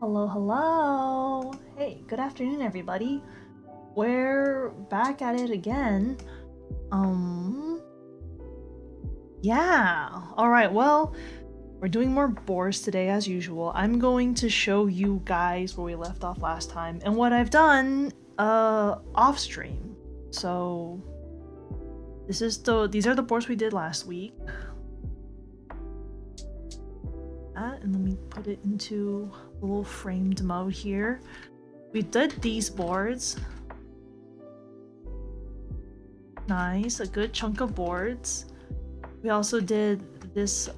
Hello, hello! Hey, good afternoon, everybody. We're back at it again. Yeah. Alright, well, we're doing more boards today as usual. I'm going to show you guys where we left off last time and what I've done, off stream. So, these are the boards we did last week. And let me put it into a little framed mode here. We did these boards. Nice, a good chunk of boards. We also did this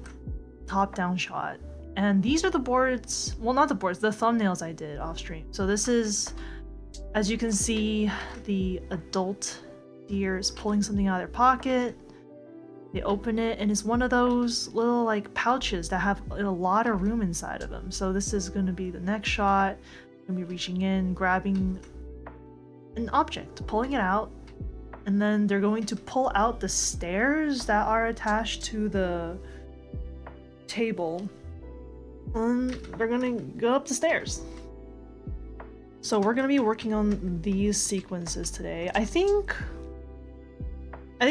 top-down shot. And these are the boards, well, not the boards, the thumbnails I did off stream. So this is, as you can see, the adult deer is pulling something out of their pocket. They open it, and it's one of those little like pouches that have a lot of room inside of them. So this is going to be the next shot. I'm going to be reaching in, grabbing an object, pulling it out, and then they're going to pull out the stairs that are attached to the table, and they're going to go up the stairs. So we're going to be working on these sequences today. I think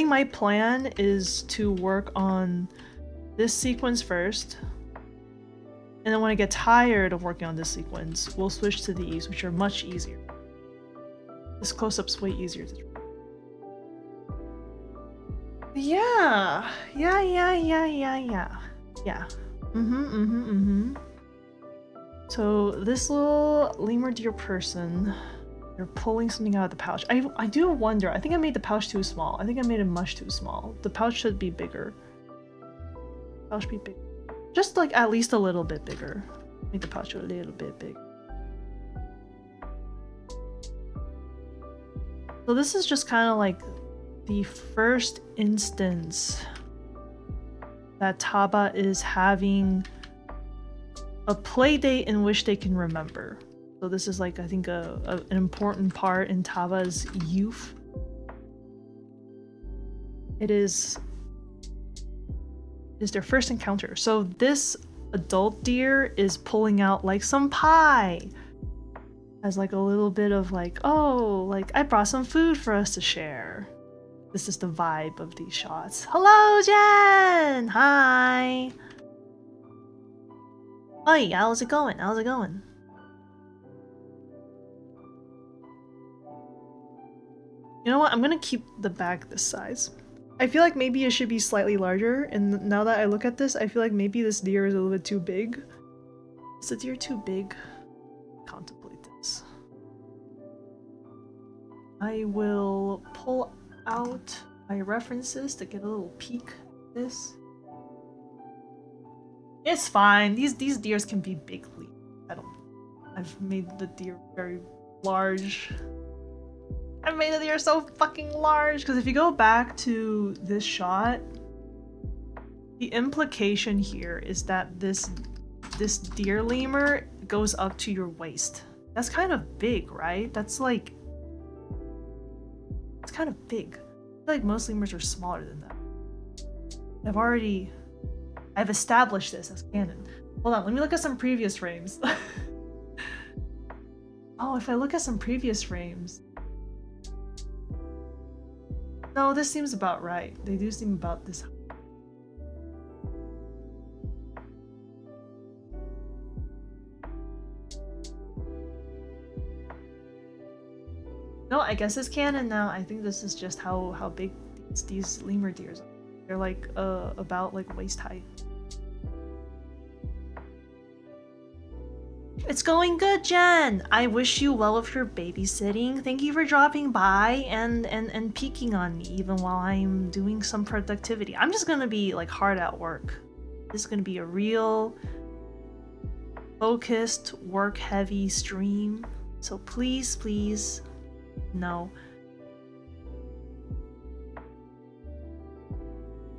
my plan is to work on this sequence first, and then when I get tired of working on this sequence, we'll switch to these, which are much easier. This close-up's way easier to draw. Yeah. So this little lemur deer person, they're pulling something out of the pouch. I do wonder, I think I made the pouch too small. I think I made it much too small. The pouch should be bigger. Pouch be big. Just like at least a little bit bigger. Make the pouch a little bit big. So this is just kind of like the first instance that Taba is having a play date in which they can remember. So this is like, I think, an important part in Taba's youth. It is their first encounter. So this adult deer is pulling out like some pie as like a little bit of like, oh, like I brought some food for us to share. This is the vibe of these shots. Hello, Jen! Hi! Hi, how's it going? How's it going? You know what? I'm gonna keep the bag this size. I feel like maybe it should be slightly larger, and now that I look at this, I feel like maybe this deer is a little bit too big. Is the deer too big? Contemplate this. I will pull out my references to get a little peek at this. It's fine. These deers can be big. I've made the deer very large. I've made the deer so fucking large, because if you go back to this shot, the implication here is that this deer lemur goes up to your waist. That's kind of big, right? That's like, it's kind of big. I feel like most lemurs are smaller than that. I've established this as canon. Hold on, let me look at some previous frames. Oh, if I look at some previous frames. No, this seems about right. They do seem about this. No, I guess it's canon now. I think this is just how big these lemur deers are. They're like about like waist height. It's going good, Jen! I wish you well with your babysitting. Thank you for dropping by and peeking on me even while I'm doing some productivity. I'm just gonna be like hard at work. This is gonna be a real focused, work-heavy stream. So please, no.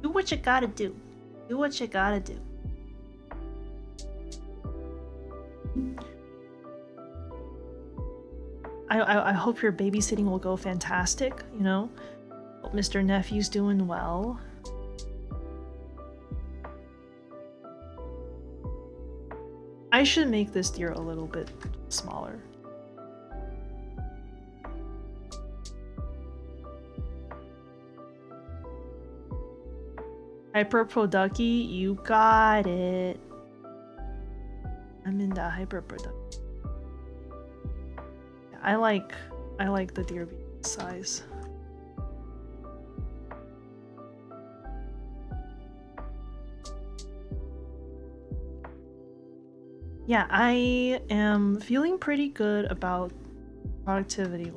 Do what you gotta do. Do what you gotta do. I hope your babysitting will go fantastic, you know? Hope Mr. Nephew's doing well. I should make this deer a little bit smaller. Hyperproducty, you got it. I'm in that hyperproducty. I like the deer being size. Yeah, I am feeling pretty good about productivity.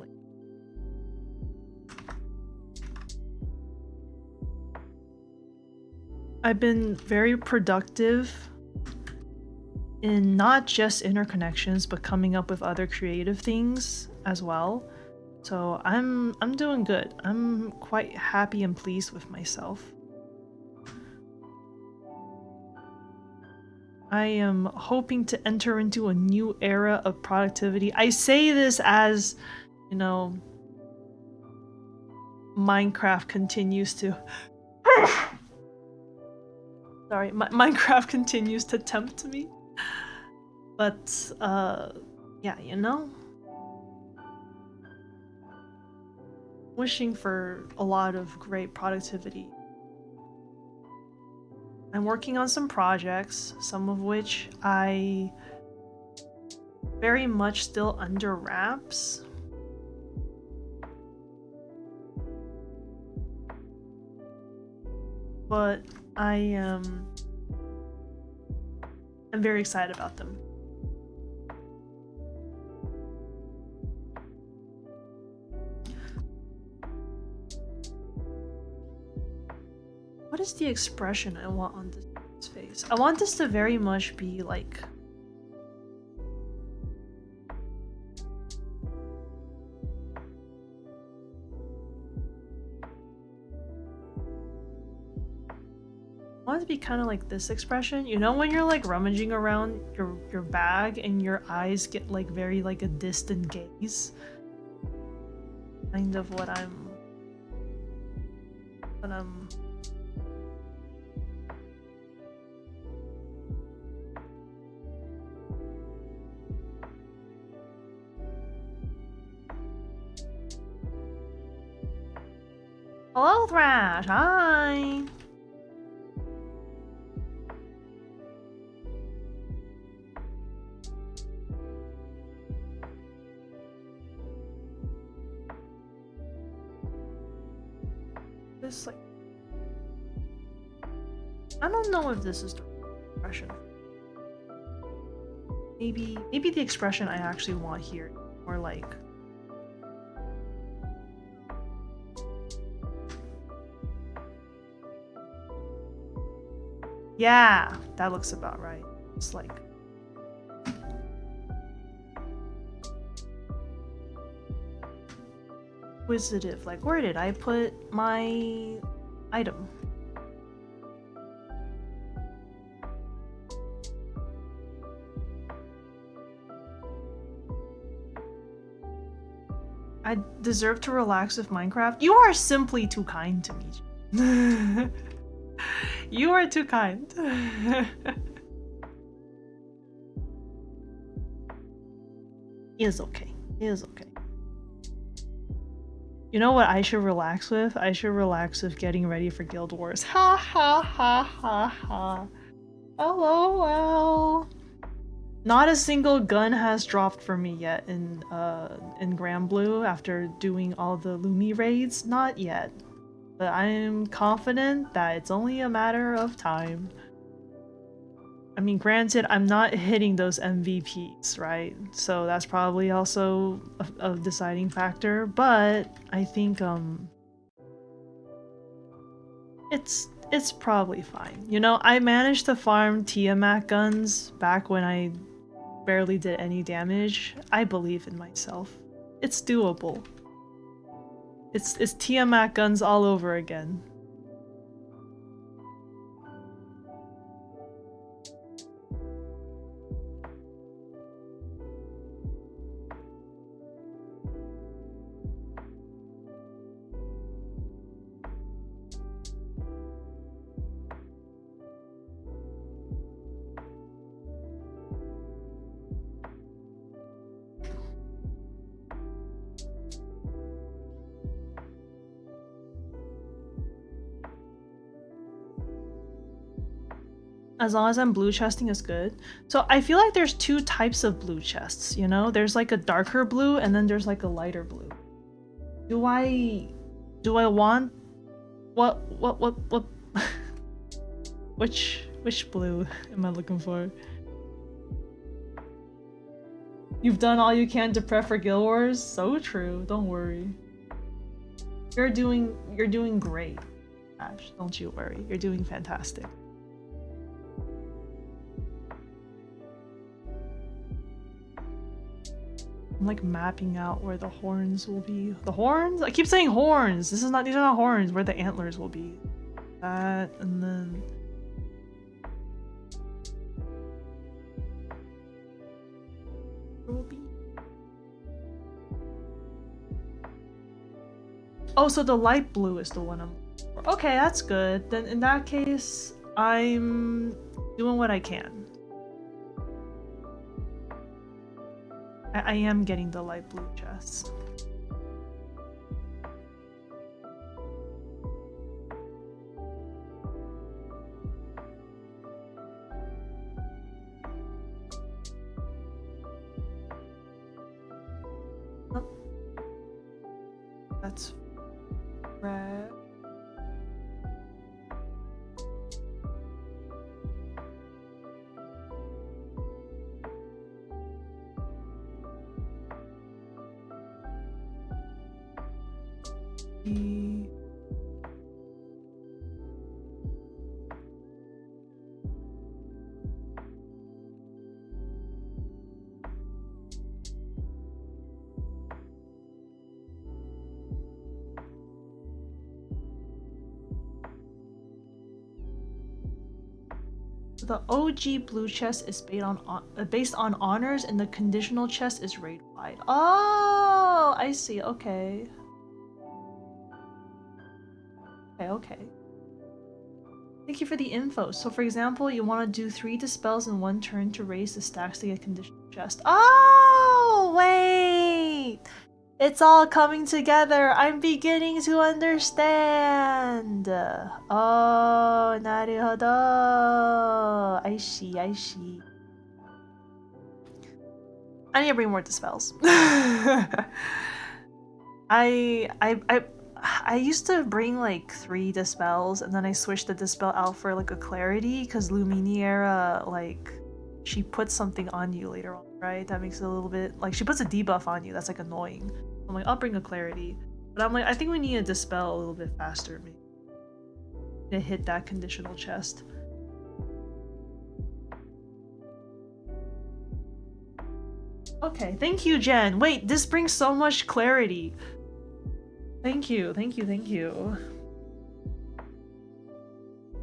I've been very productive in not just interconnections, but coming up with other creative things as well. So I'm doing good. I'm quite happy and pleased with myself. I am hoping to enter into a new era of productivity. I say this as, you know, Minecraft continues to sorry, Minecraft continues to tempt me. But yeah, you know, wishing for a lot of great productivity. I'm working on some projects, some of which I very much still under wraps. But I'm very excited about them. What is the expression I want on this face? I want this to very much be like I want it to be kind of like this expression. You know when you're like rummaging around your bag and your eyes get like very like a distant gaze? Kind of what I'm Hello, Thrash! Hi! This, like... I don't know if this is the expression. Maybe the expression I actually want here, or like... Yeah, that looks about right. It's like... Inquisitive. Like, where did I put my item? I deserve to relax with Minecraft? You are simply too kind to me. You are too kind. It is okay. It is okay. You know what I should relax with? I should relax with getting ready for Guild Wars. Ha ha ha ha ha. LOL. Not a single gun has dropped for me yet in Grand Blue after doing all the Lumi raids. Not yet. But I'm confident that it's only a matter of time. I mean, granted, I'm not hitting those MVPs, right? So that's probably also a deciding factor, but I think it's probably fine. You know, I managed to farm Tiamat guns back when I barely did any damage. I believe in myself. It's doable. It's Tiamat guns all over again. As long as I'm blue chesting is good. So I feel like there's two types of blue chests, you know? There's like a darker blue and then there's like a lighter blue. Do I want what which blue am I looking for? You've done all you can to prep for Guild Wars? So true, don't worry. You're doing great, Ash. Don't you worry. You're doing fantastic. I'm like mapping out where the horns will be. The horns? I keep saying horns. These are not horns. Where the antlers will be. That and then. Will be. Oh, so the light blue is the one I'm looking for. Okay, that's good. Then in that case, I'm doing what I can. I am getting the light blue chest. Oh. That's red. The OG blue chest is based on honors, and the conditional chest is raid wide. Oh, I see. Okay. Okay. Thank you for the info. So, for example, you want to do 3 dispels in 1 turn to raise the stacks to get conditional chest. Oh, wait! It's all coming together. I'm beginning to understand. Oh, naruhodo. I see. I need to bring more dispels. I used to bring like 3 dispels, and then I switched the dispel out for like a clarity because Luminiera, like, she puts something on you later on, right? That makes it a little bit like she puts a debuff on you. That's like annoying. I'm like, I'll bring a clarity, but I'm like, I think we need to dispel a little bit faster, maybe, to hit that conditional chest. Okay, thank you, Jen. Wait, this brings so much clarity. Thank you.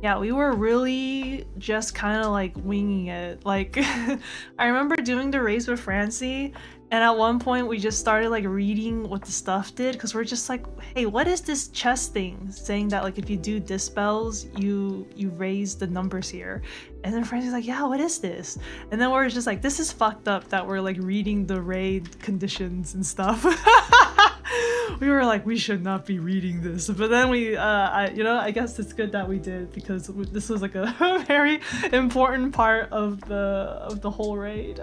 Yeah, we were really just kind of like winging it. Like, I remember doing the race with Francie, and at one point we just started like reading what the stuff did, because we're just like, hey, what is this chest thing saying that like if you do dispels, you raise the numbers here? And then Francie's like, yeah, what is this? And then we're just like, this is fucked up that we're like reading the raid conditions and stuff. We were like, we should not be reading this, but then we, I guess it's good that we did, because this was like a very important part of the whole raid.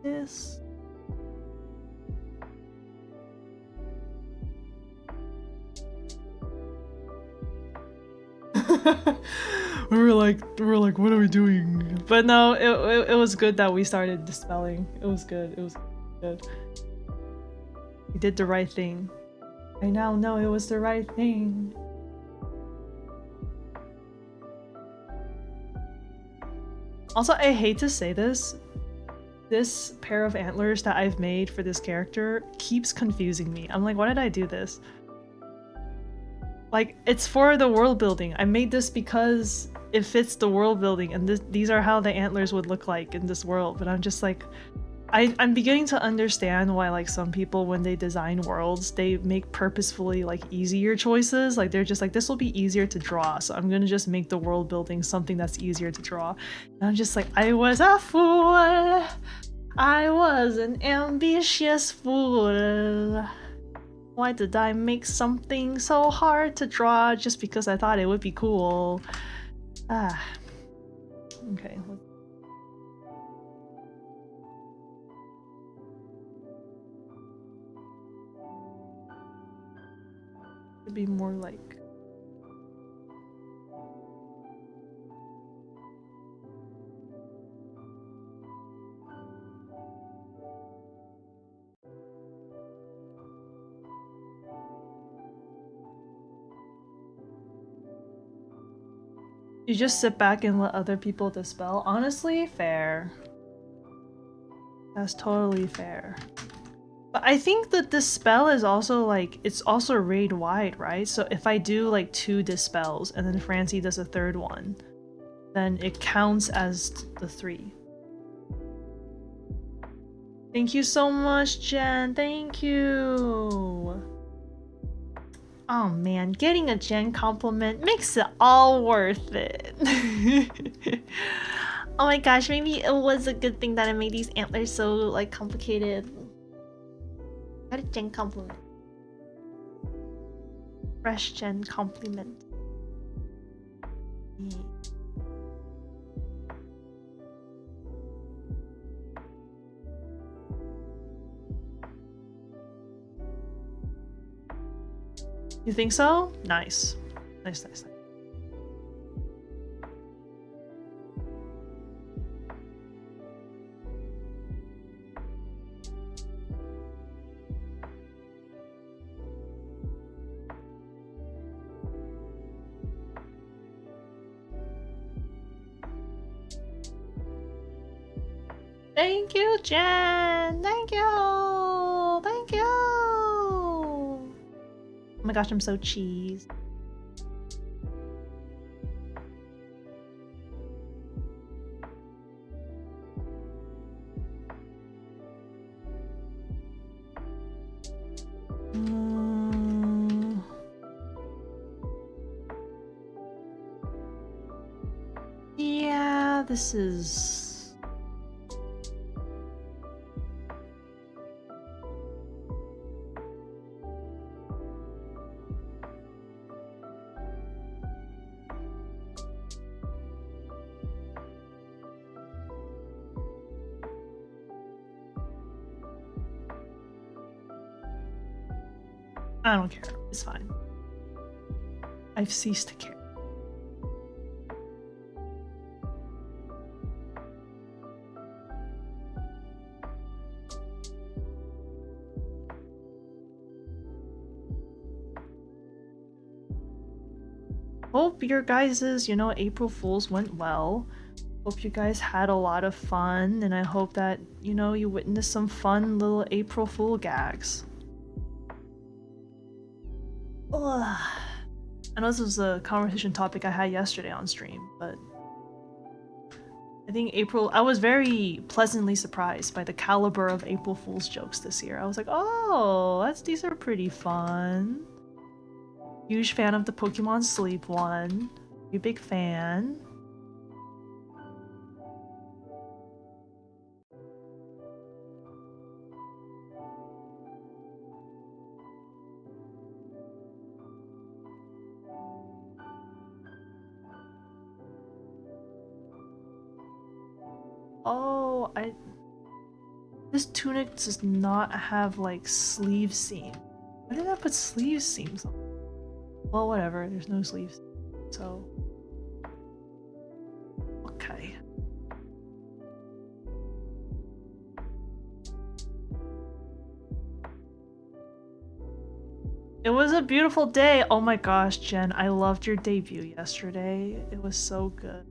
This. we were like, what are we doing? But no, it was good that we started dispelling. It was good. We did the right thing. I now know it was the right thing. Also, I hate to say this. This pair of antlers that I've made for this character keeps confusing me. I'm like, why did I do this? Like, it's for the world building. I made this because it fits the world building, and these are how the antlers would look like in this world. But I'm just like, I'm beginning to understand why like some people when they design worlds they make purposefully like easier choices. Like they're just like, this will be easier to draw, so I'm gonna just make the world building something that's easier to draw. And I'm just like, I was a fool. I was an ambitious fool. Why did I make something so hard to draw just because I thought it would be cool? Ah. Okay. It'd be more like... You just sit back and let other people dispel? Honestly, fair. That's totally fair. But I think that dispel is also like, it's also raid wide, right? So if I do like 2 dispels and then Francie does a 3rd one, then it counts as the 3. Thank you so much, Jen. Thank you. Oh man, getting a Jen compliment makes it all worth it. Oh my gosh, maybe it was a good thing that I made these antlers so like complicated. Got a Jen compliment. Fresh Jen compliment. Yeah. You think so? Nice. Nice, nice, nice. Thank you, Jen! Thank you! Thank you! Oh my gosh, I'm so cheese. Yeah, this is... I don't care. It's fine. I've ceased to care. Hope your guys's, you know, April Fools went well. Hope you guys had a lot of fun, and I hope that, you know, you witnessed some fun little April Fool gags. Ugh. I know this was a conversation topic I had yesterday on stream, but I think I was very pleasantly surprised by the caliber of April Fool's jokes this year. I was like, oh, these are pretty fun. Huge fan of the Pokemon Sleep one. Pretty big fan. Oh, this tunic does not have like sleeve seam. Why did I put sleeve seams on? Well, whatever, there's no sleeves. So okay. It was a beautiful day. Oh my gosh, Jen, I loved your debut yesterday. It was so good.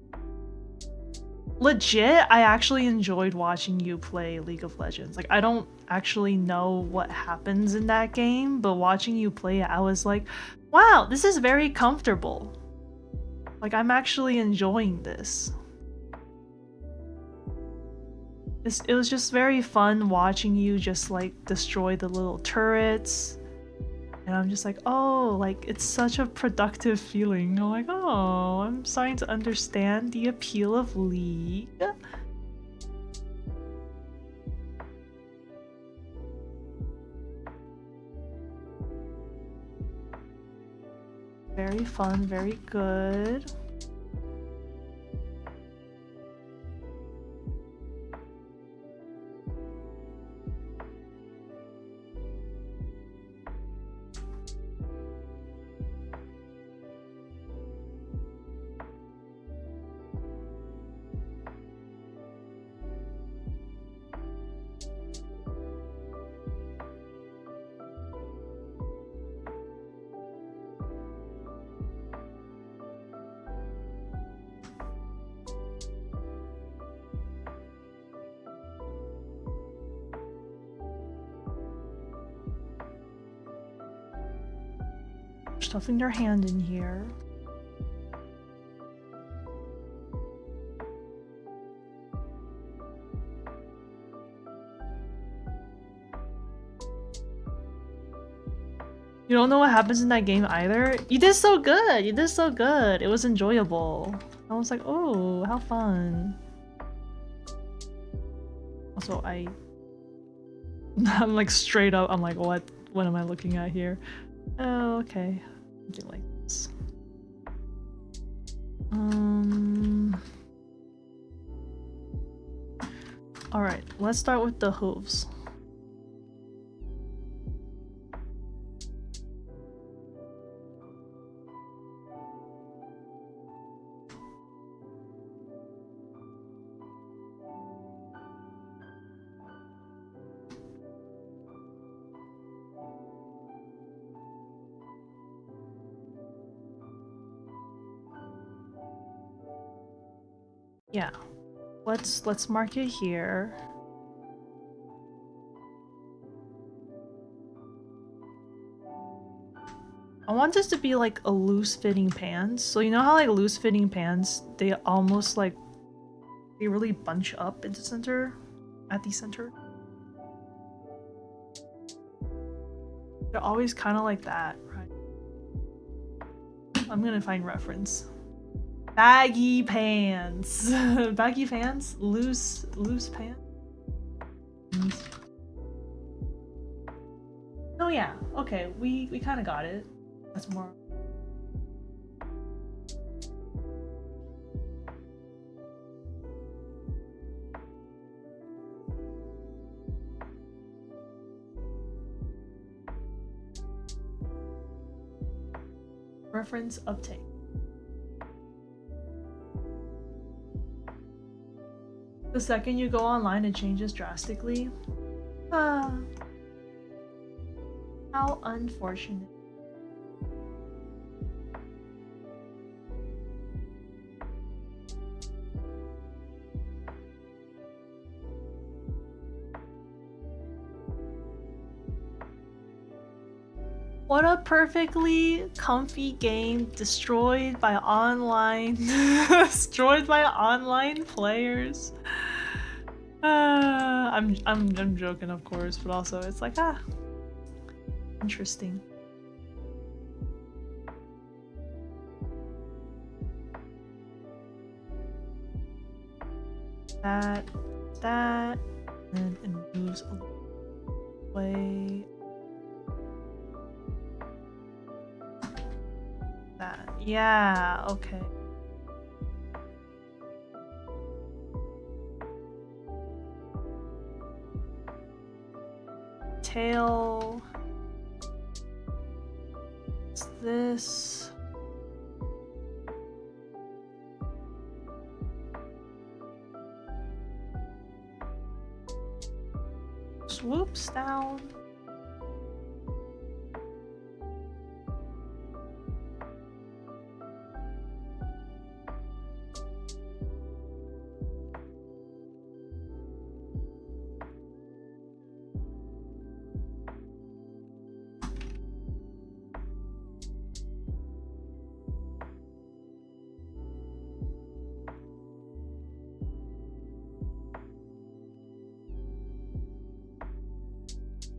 Legit, I actually enjoyed watching you play League of Legends. Like, I don't actually know what happens in that game, but watching you play it, I was like, wow, this is very comfortable. Like, I'm actually enjoying this. it was just very fun watching you just like destroy the little turrets. And I'm just like, oh, like it's such a productive feeling. I'm like, oh, I'm starting to understand the appeal of League. Very fun, very good. Stuffing their hand in here. You don't know what happens in that game either? You did so good! You did so good! It was enjoyable. I was like, oh, how fun. Also, I'm like straight up, I'm like, what am I looking at here? Oh, okay. Something like this. Alright, let's start with the hooves. Yeah, let's mark it here. I want this to be like a loose-fitting pants. So you know how like loose-fitting pants, they almost like they really bunch up at the center? They're always kind of like that, right? I'm gonna find reference. Baggy pants. Baggy pants? Loose pants? Oh yeah, okay, we kind of got it. That's more. Reference uptake. The second you go online, it changes drastically. How unfortunate. What a perfectly comfy game destroyed by online destroyed by online players. I'm joking, of course, but also it's like interesting. That, and it moves away. That, yeah, okay. Tail. What's this? Swoops down.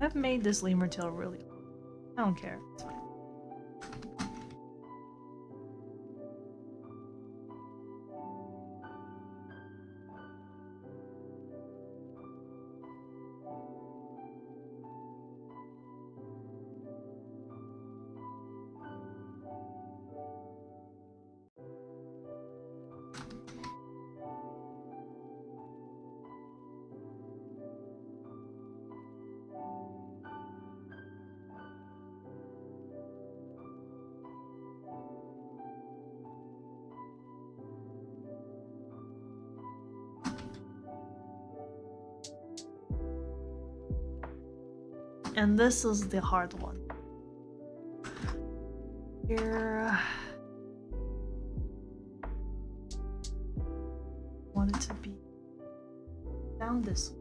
I've made this lemur tail really long. I don't care. It's fine. And this is the hard one. Here, want it to be down this way.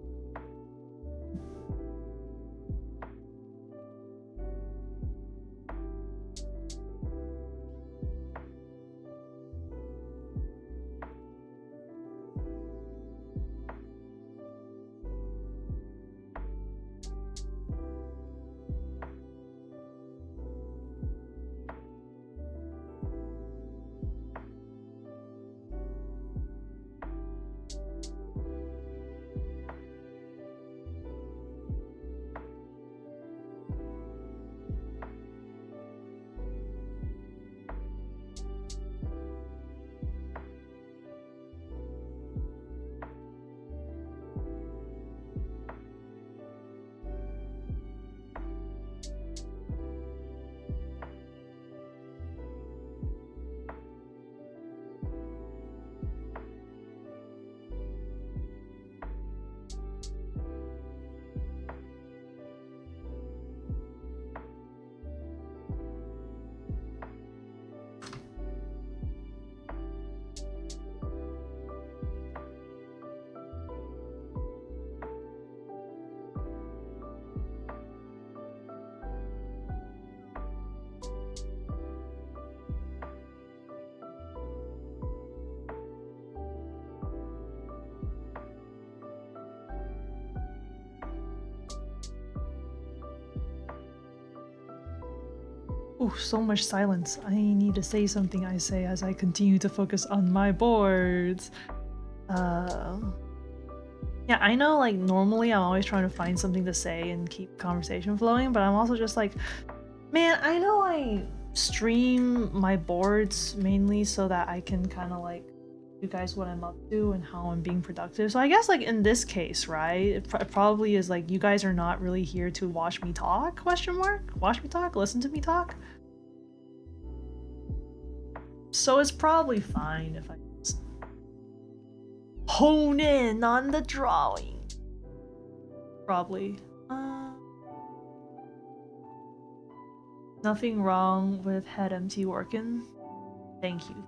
Ooh, so much silence. I need to say something, I say, as I continue to focus on my boards. Yeah, I know, like, normally I'm always trying to find something to say and keep conversation flowing, but I'm also just like, man, I know I stream my boards mainly so that I can kind of, like, you guys what I'm up to and how I'm being productive. So I guess, like, in this case, right, it probably is like you guys are not really here to watch me talk, question mark? Watch me talk? Listen to me talk? So it's probably fine if I just hone in on the drawing. Probably. Nothing wrong with head empty working. Thank you.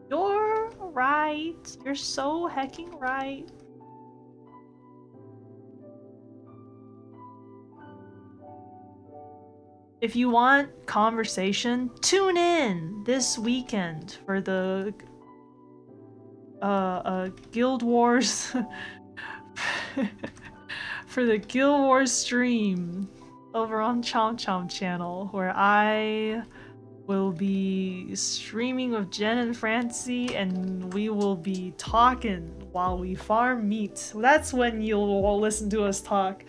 You're right. You're so hecking right. If you want conversation, tune in this weekend for the Guild Wars for the Guild Wars stream over on Chomp Chomp channel, where I will be streaming with Jen and Francie, and we will be talking while we farm meat. That's when you'll listen to us talk.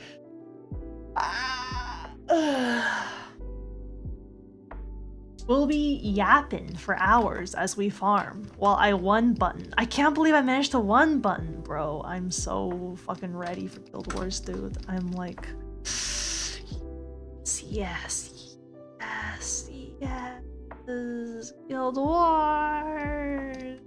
We'll be yapping for hours as we farm while I one button. I can't believe I managed to one button, bro. I'm so fucking ready for Guild Wars, dude. I'm like, yes, yes, yes. Guild Wars.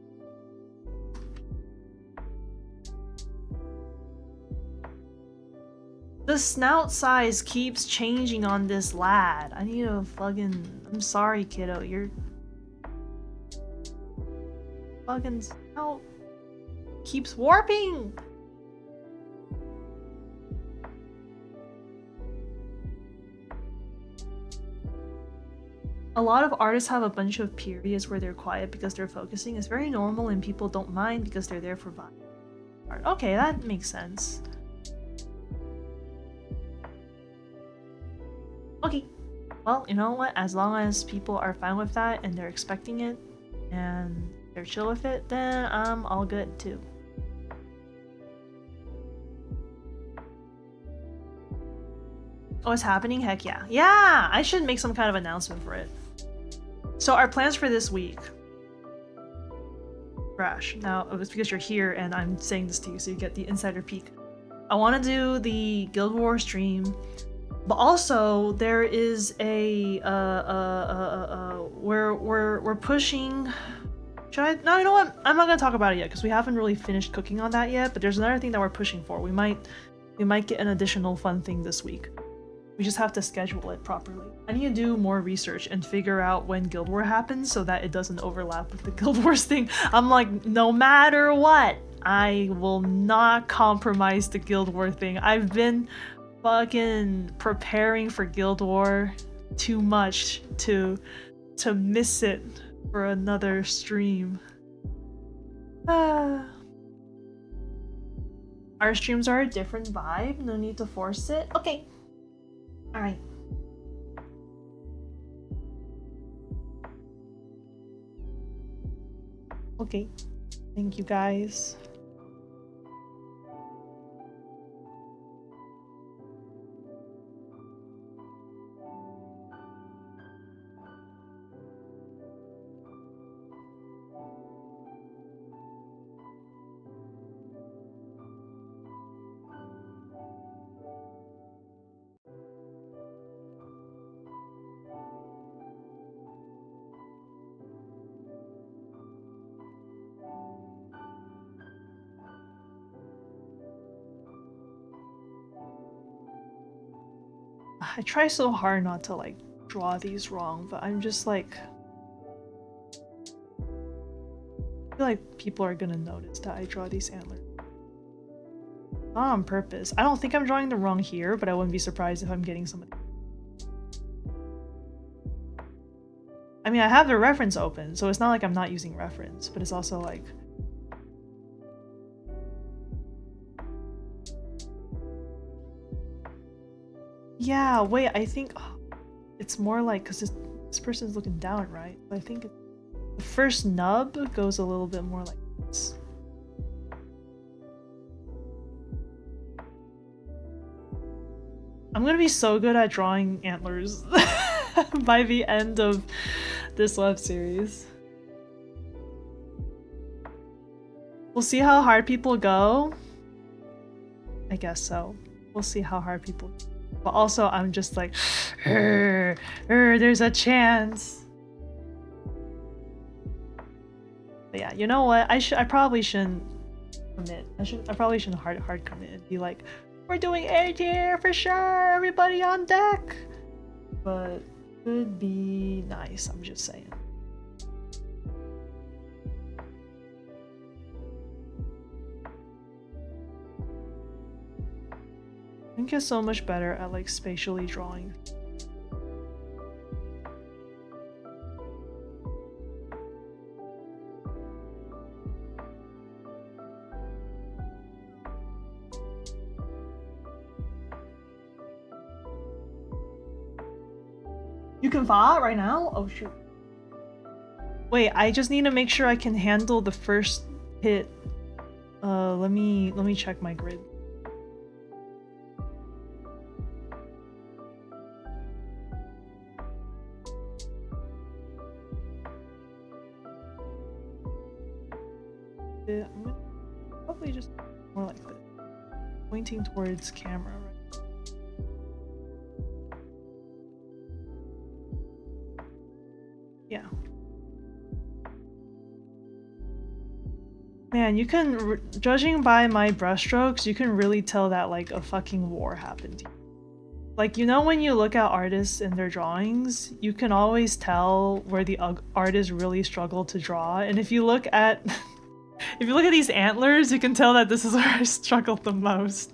The snout size keeps changing on this lad. I need a fucking... I'm sorry, kiddo. Your fucking snout keeps warping. A lot of artists have a bunch of periods where they're quiet because they're focusing. It's very normal and people don't mind because they're there for vibe art. Okay, that makes sense. Okay. Well, you know what? As long as people are fine with that and they're expecting it and they're chill with it, then I'm all good too. Oh, it's happening? Heck yeah. Yeah! I should make some kind of announcement for it. So our plans for this week. Crash. Now, it's because you're here and I'm saying this to you so you get the insider peek. I want to do the Guild Wars stream, but also there is a we're pushing. Should I? No, you know what? I'm not gonna talk about it yet because we haven't really finished cooking on that yet. But there's another thing that we're pushing for. We might get an additional fun thing this week. We just have to schedule it properly. I need to do more research and figure out when Guild War happens so that it doesn't overlap with the Guild Wars thing. I'm like, no matter what, I will not compromise the Guild War thing. I've been fucking preparing for Guild War too much to miss it for another stream. Our streams are a different vibe. No need to force it. Okay. Alright. Okay. Thank you guys. I try so hard not to like draw these wrong, but I'm just like, I feel like people are gonna notice that I draw these antlers. Not on purpose. I don't think I'm drawing them wrong here, but I wouldn't be surprised if I'm getting some of them. I mean, I have the reference open, so it's not like I'm not using reference, but it's also like, yeah, wait, I think it's more like, because this person's looking down, right? But I think the first nub goes a little bit more like this. I'm gonna be so good at drawing antlers by the end of this web series. We'll see how hard people go. I guess so. We'll see how hard people go. But also, I'm just like, there's a chance. But yeah, you know what? I probably shouldn't commit. I probably shouldn't hard commit and be like, we're doing A tier for sure, everybody on deck. But could be nice. I'm just saying. I think it's so much better at like spatially drawing. You can VOD right now? Oh shoot. Wait, I just need to make sure I can handle the first hit. Let me check my grid. I'm gonna probably just more like this, pointing towards camera, right? Yeah. Man, you can, judging by my brushstrokes, you can really tell that like a fucking war happened. Like, you know when you look at artists and their drawings, you can always tell where the artist really struggled to draw, and if you look at if you look at these antlers, you can tell that this is where I struggled the most.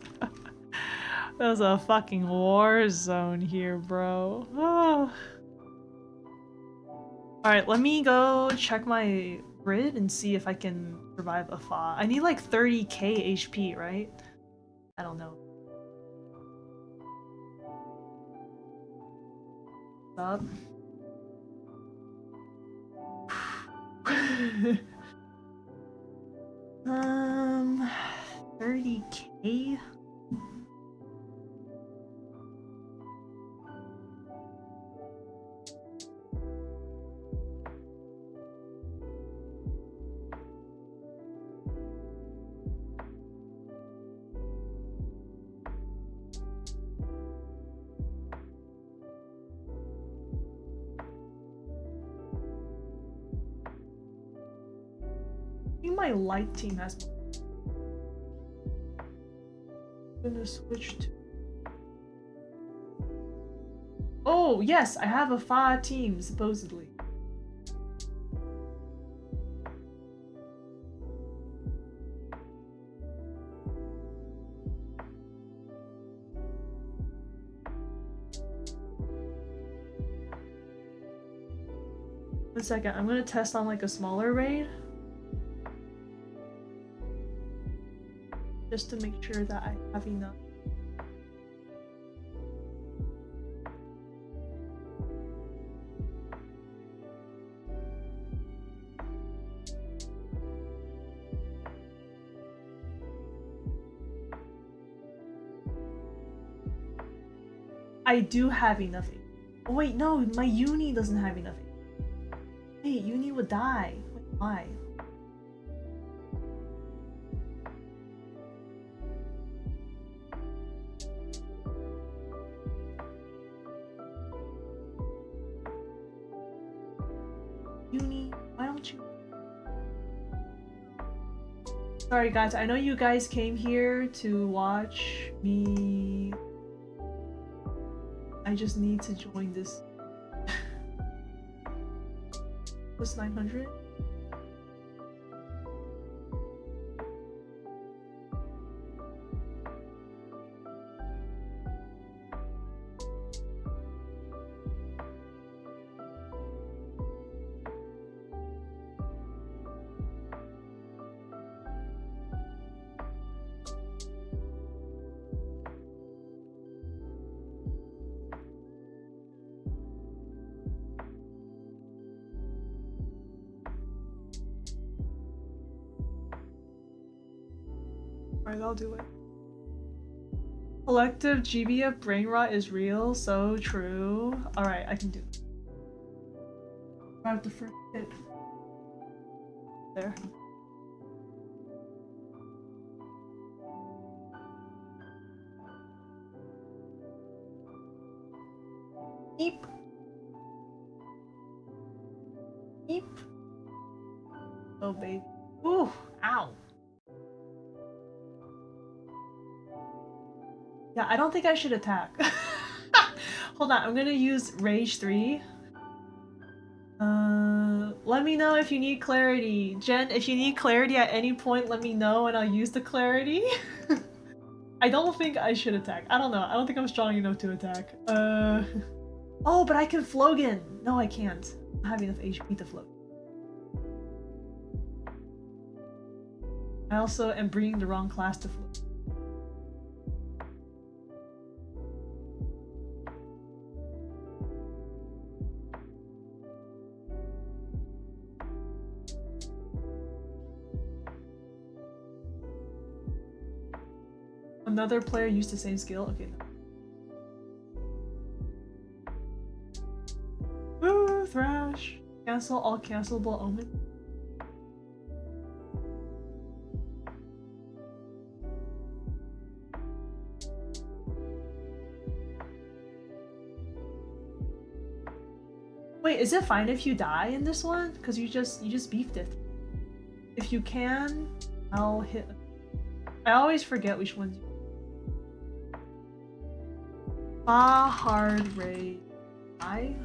There's a fucking war zone here, bro. Oh. Alright, let me go check my grid and see if I can survive a FA. I need like 30k HP, right? I don't know. up. 30K? I think my light team has more. I'm gonna switch to. Oh, yes, I have a fire team, supposedly. One second, I'm gonna test on like a smaller raid. Just to make sure that I have enough. I do have enough. Oh wait, no, my uni doesn't have enough. Wait, uni would die. Wait, why? Uni, why don't you? Sorry guys, I know you guys came here to watch me. I just need to join this. What's 900? Alright, I'll do it. Collective GBF brain rot is real, so true. Alright, I can do it. I have the first hit. There. Eep. Eep. Oh, baby. Ooh, ow. Yeah, I don't think I should attack. Hold on, I'm gonna use Rage 3. Let me know if you need clarity. Jen, if you need clarity at any point, let me know and I'll use the clarity. I don't think I should attack. I don't know. I don't think I'm strong enough to attack. Oh, but I can Flogan! No, I can't. I don't have enough HP to float. I also am bringing the wrong class to float. Another player used the same skill? Okay, no. Ooh, Thrash. Cancel all cancelable omen. Wait, is it fine if you die in this one? Because you just beefed it. If you can, I'll hit. I always forget which ones. Hard raid. I.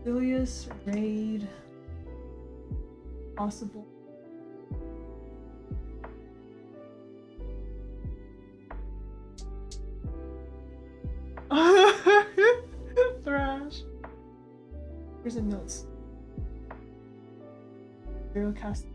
Julius raid. Possible. Thrash. Here's the notes. Zero cast.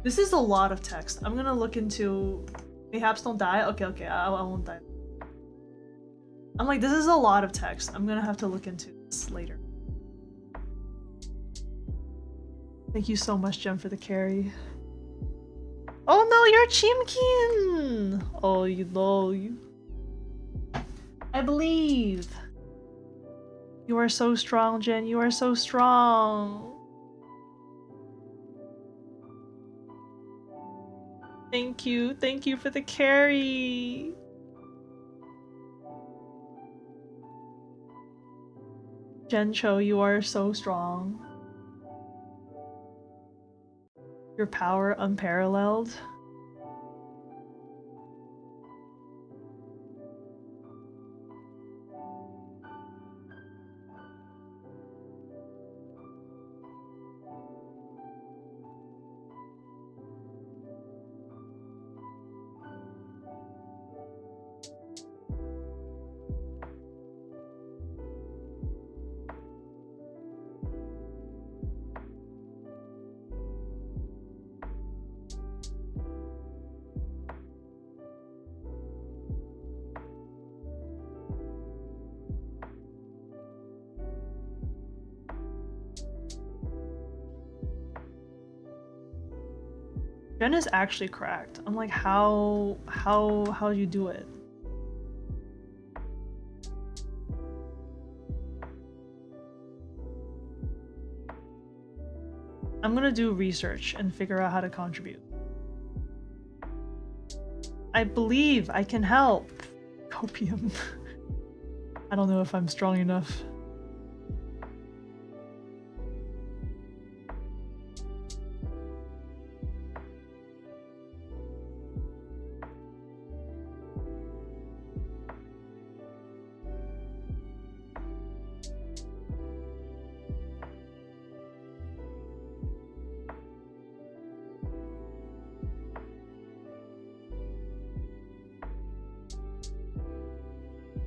This is a lot of text. I'm gonna look into... Mayhaps don't die? Okay, I won't die. I'm like, this is a lot of text. I'm gonna have to look into this later. Thank you so much, Jem, for the carry. Oh no, you're Chimkin! Oh, you know, you... I believe! You are so strong, Jen. You are so strong. Thank you for the carry. Gencho, you are so strong. Your power unparalleled. Jen is actually cracked. I'm like, how do you do it? I'm gonna do research and figure out how to contribute. I believe I can help. Copium. I don't know if I'm strong enough.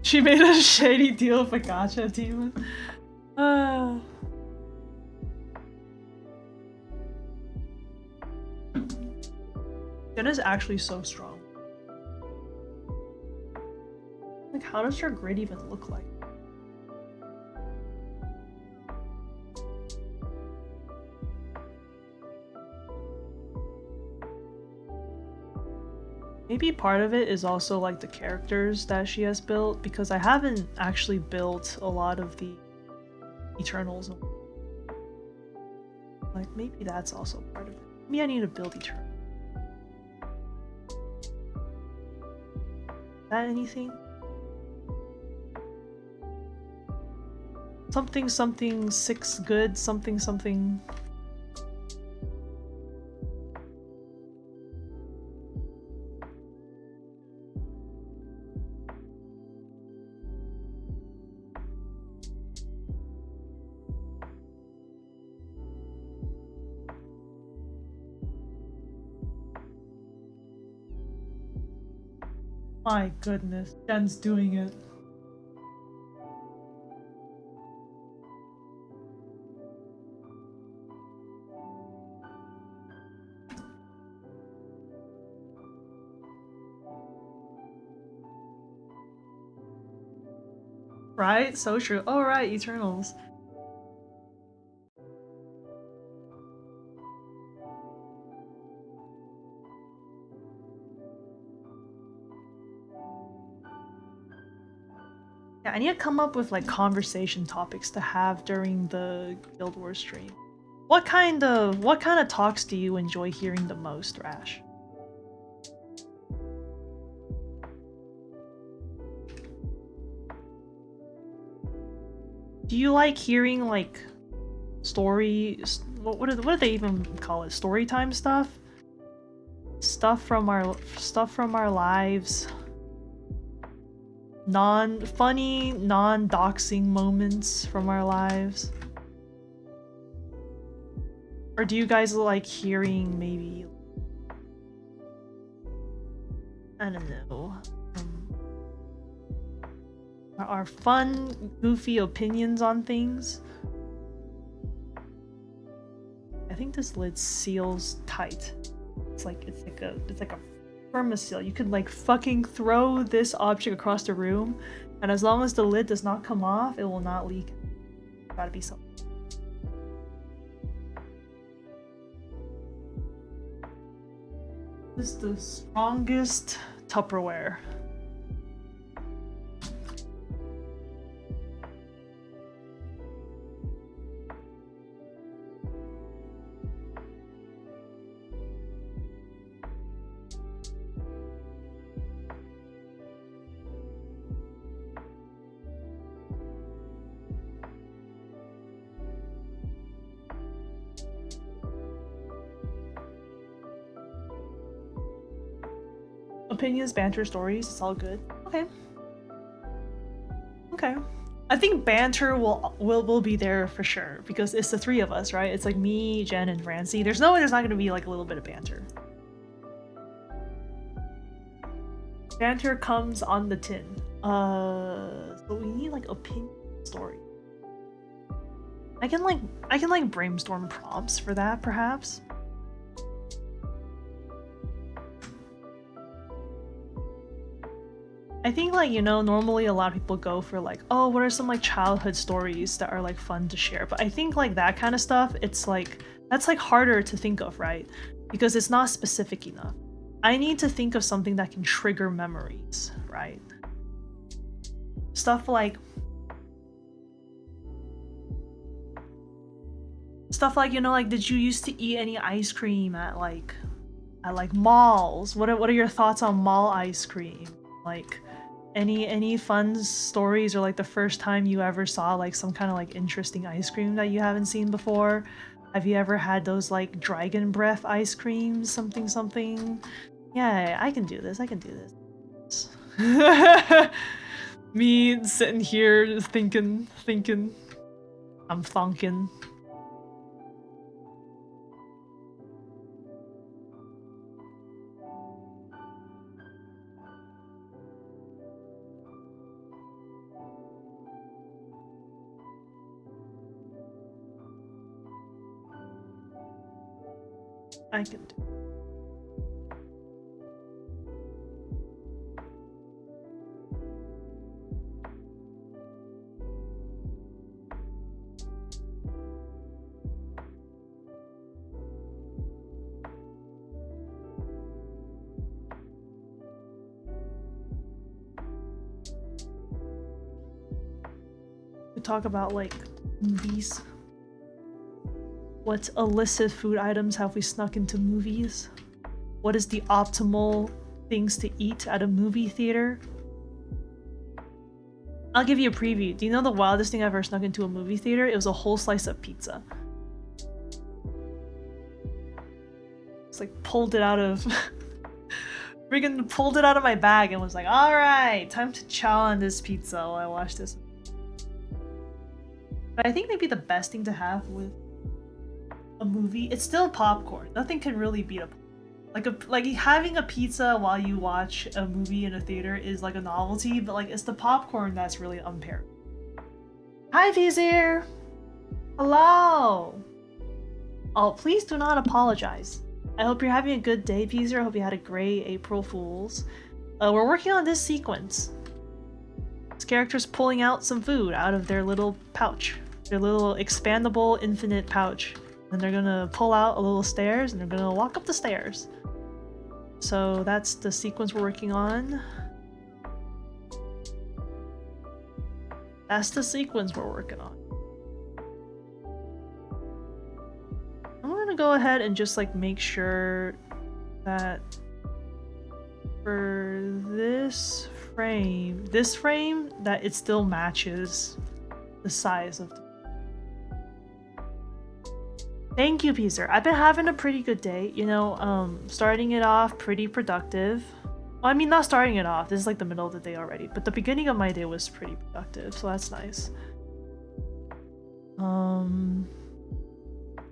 She made a shady deal with a gacha demon. Jen is actually so strong. Like, how does your grid even look like? Maybe part of it is also like the characters that she has built, because I haven't actually built a lot of the Eternals. Like, maybe that's also part of it. Maybe I need to build Eternals. Is that anything? Something 6 good, something. My goodness, Jen's doing it. Right? So true. Oh, right, Eternals. Yeah, I need to come up with like conversation topics to have during the Guild Wars stream. What kind of talks do you enjoy hearing the most, Rash? Do you like hearing like what do they even call it? Storytime stuff? Stuff from our lives. Non-funny, non-doxing moments from our lives? Or do you guys like hearing maybe... I don't know. Our fun, goofy opinions on things? I think this lid seals tight. it's like a thermosil. You could like fucking throw this object across the room, and as long as the lid does not come off, it will not leak. Gotta be something. This is the strongest Tupperware. Opinions, banter, stories, it's all good. Okay. Okay. I think banter will be there for sure because it's the three of us, right? It's like me, Jen, and Francie. There's no way there's not gonna be like a little bit of banter. Banter comes on the tin. So we need like opinion story. I can like brainstorm prompts for that perhaps. I think like, you know, normally a lot of people go for like, oh, what are some like childhood stories that are like fun to share? But I think like that kind of stuff, it's like, that's like harder to think of, right? Because it's not specific enough. I need to think of something that can trigger memories, right? Stuff like, you know, like, did you used to eat any ice cream at like malls? What are your thoughts on mall ice cream? Like, any fun stories or like the first time you ever saw like some kind of like interesting ice cream that you haven't seen before? Have you ever had those like dragon breath ice creams? Something? Yeah, I can do this. I can do this. Me sitting here just thinking. I'm thonking. I can do. We talk about like movies. What illicit food items have we snuck into movies? What is the optimal things to eat at a movie theater? I'll give you a preview. Do you know the wildest thing I ever snuck into a movie theater? It was a whole slice of pizza. It's like pulled it out of friggin' pulled it out of my bag and was like, alright, time to chow on this pizza while I watch this. But I think maybe the best thing to have with a movie, it's still popcorn. Nothing can really beat like having a pizza while you watch a movie in a theater is like a novelty, but like it's the popcorn that's really unpaired. Hi Vizir! Hello! Oh, please do not apologize. I hope you're having a good day, Vizir. I hope you had a great April Fools. We're working on this sequence. This character's pulling out some food out of their little pouch. Their little expandable infinite pouch. And they're gonna pull out a little stairs and they're gonna walk up the stairs. So that's the sequence we're working on. That's the sequence we're working on. I'm gonna go ahead and just like make sure that for this frame that it still matches the size of the... Thank you, Peacer. I've been having a pretty good day, you know, starting it off pretty productive. Well, I mean, not starting it off, this is like the middle of the day already, but the beginning of my day was pretty productive, so that's nice.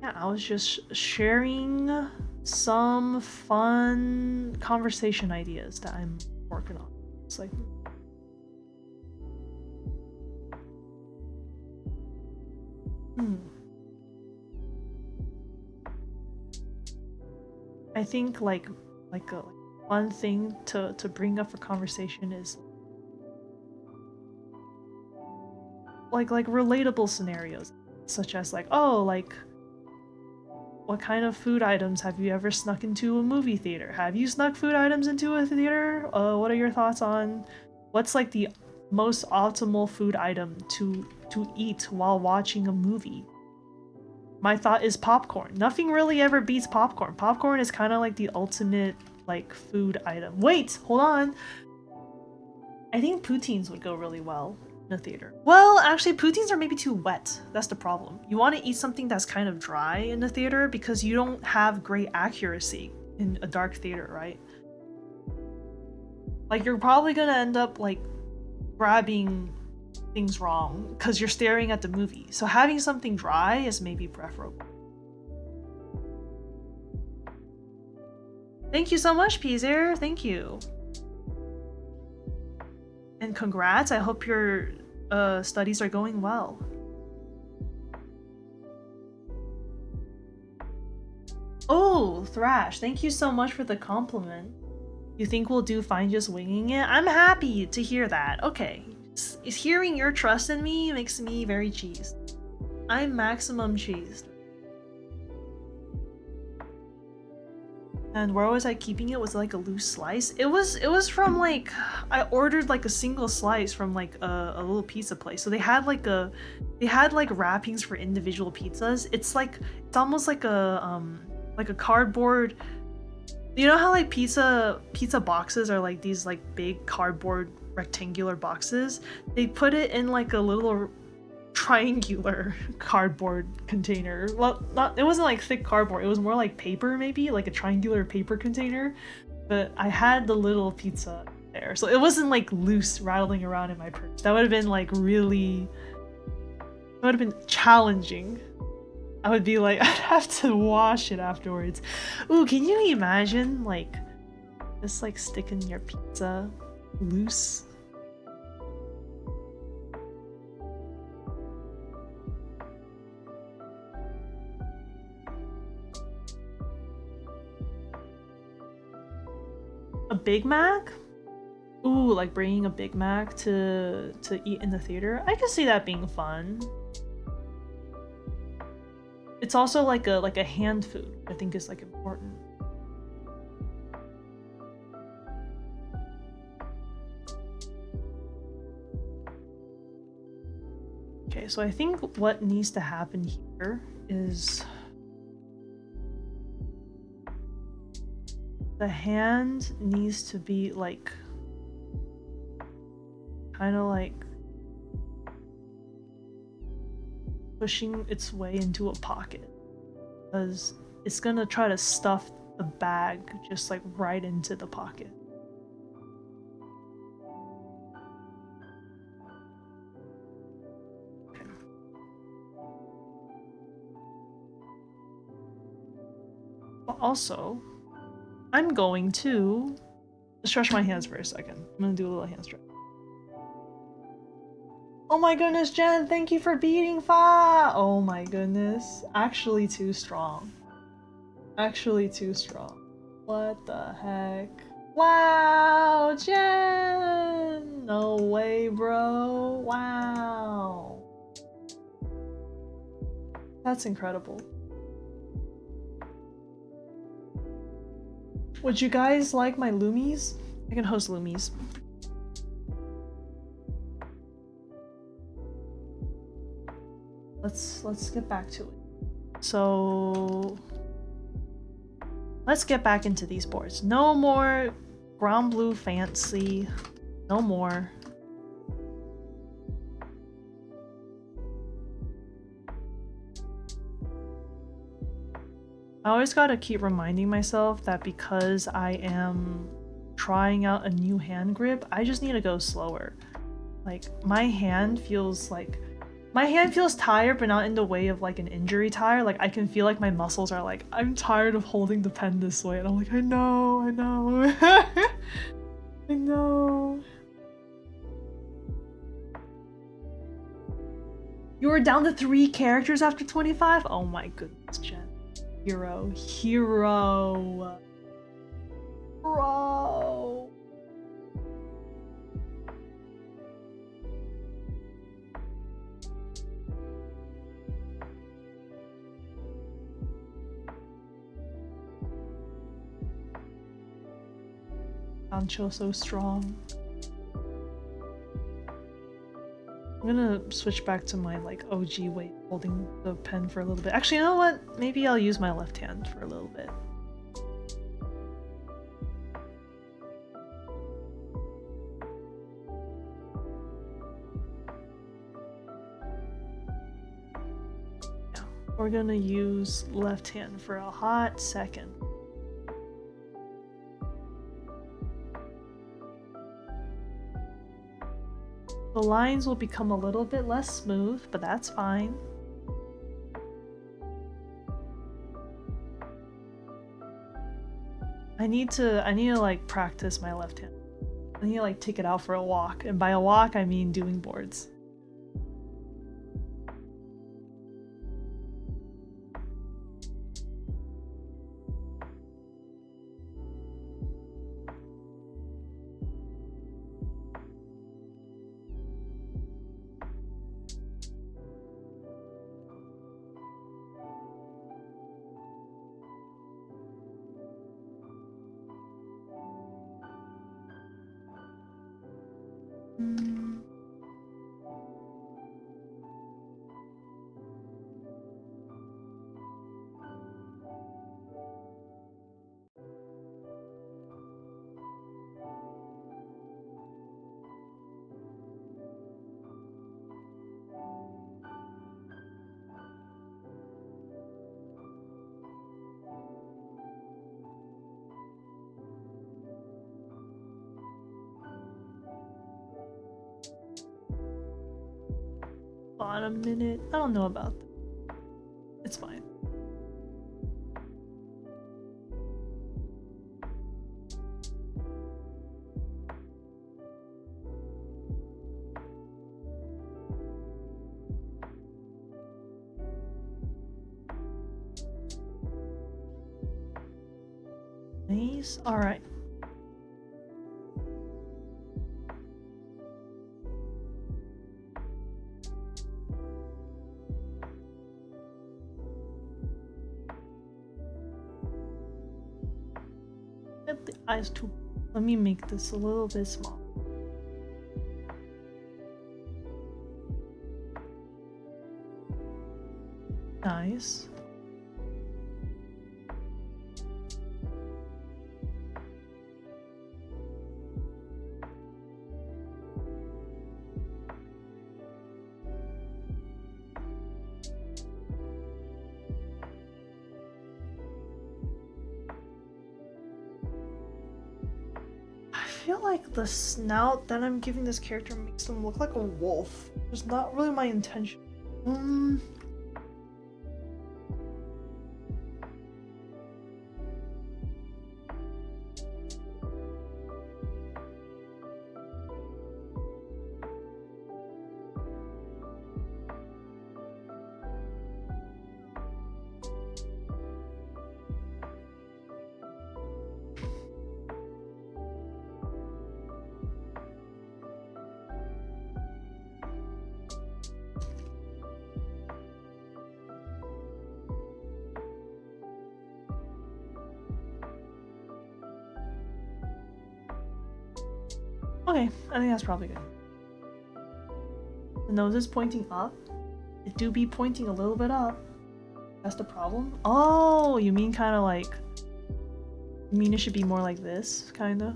Yeah, I was just sharing some fun conversation ideas that I'm working on. It's like... I think like a fun thing to bring up for conversation is like relatable scenarios, such as like, oh, like what kind of food items have you ever snuck into a movie theater? Have you snuck food items into a theater? What are your thoughts on what's like the most optimal food item to eat while watching a movie? My thought is popcorn. Nothing really ever beats popcorn. Popcorn is kind of like the ultimate like food item. Wait, hold on. I think poutines would go really well in a theater. Well, actually, poutines are maybe too wet. That's the problem. You want to eat something that's kind of dry in the theater because you don't have great accuracy in a dark theater, right? Like, you're probably gonna end up like grabbing things wrong because you're staring at the movie. So having something dry is maybe preferable. Thank you so much, Pizer. Thank you. And congrats. I hope your studies are going well. Oh, Thrash, thank you so much for the compliment. You think we'll do fine just winging it? I'm happy to hear that. Okay. Hearing your trust in me makes me very cheesed. I'm maximum cheesed. And where was I keeping it? Was it like a loose slice? It was from like, I ordered like a single slice from like a little pizza place. So they had like wrappings for individual pizzas. It's almost like a cardboard. You know how like pizza boxes are like these like big cardboard rectangular boxes? They put it in like a little triangular cardboard container. Well, it wasn't like thick cardboard, it was more like paper, maybe like a triangular paper container, but I had the little pizza there, so it wasn't like loose rattling around in my purse. That would have been like really, that would have been challenging. I would be like, I'd have to wash it afterwards. Ooh, can you imagine like just like sticking your pizza loose? A Big Mac? Ooh, like bringing a Big Mac to eat in the theater? I can see that being fun. It's also like a hand food, I think is like important. Okay, so I think what needs to happen here is the hand needs to be like kind of like pushing its way into a pocket, because it's gonna try to stuff the bag just like right into the pocket. Okay. But also, I'm going to stretch my hands for a second. I'm gonna do a little hand stretch. Oh my goodness, Jen, thank you for beating Fa! Oh my goodness. Actually too strong. Actually too strong. What the heck? Wow, Jen! No way, bro. Wow. That's incredible. Would you guys like my Loomies? I can host Loomies. Let's get back to it. So let's get back into these boards. No more ground blue fancy. No more. I always gotta keep reminding myself that because I am trying out a new hand grip, I just need to go slower. Like, my hand feels tired, but not in the way of like an injury tire. Like, I can feel like my muscles are like, I'm tired of holding the pen this way. And I'm like, I know. I know. You were down to 3 characters after 25? Oh my goodness, Jen. Hero. Hero. Bro. Ancho so strong. I'm gonna switch back to my like OG way of holding the pen for a little bit. Actually, you know what? Maybe I'll use my left hand for a little bit. Yeah, we're gonna use left hand for a hot second. The lines will become a little bit less smooth, but that's fine. I need to like practice my left hand. I need to like take it out for a walk, and by a walk I mean doing boards. On a minute. I don't know about that. It's fine. Nice. All right. The eyes too. Let me make this a little bit small. Nice. I feel like the snout that I'm giving this character makes them look like a wolf. It's not really my intention. Okay, I think that's probably good. The nose is pointing up. It do be pointing a little bit up. That's the problem? Oh, you mean kind of like... You mean it should be more like this, kind of?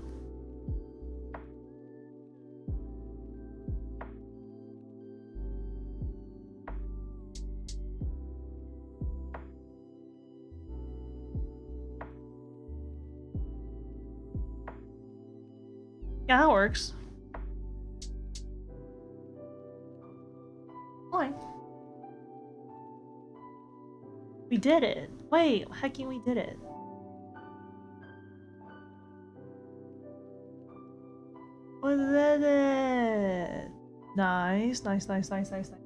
Yeah, that works. Fine. We did it. Wait, hecking we did it. We did it. Nice, nice, nice, nice, nice, nice.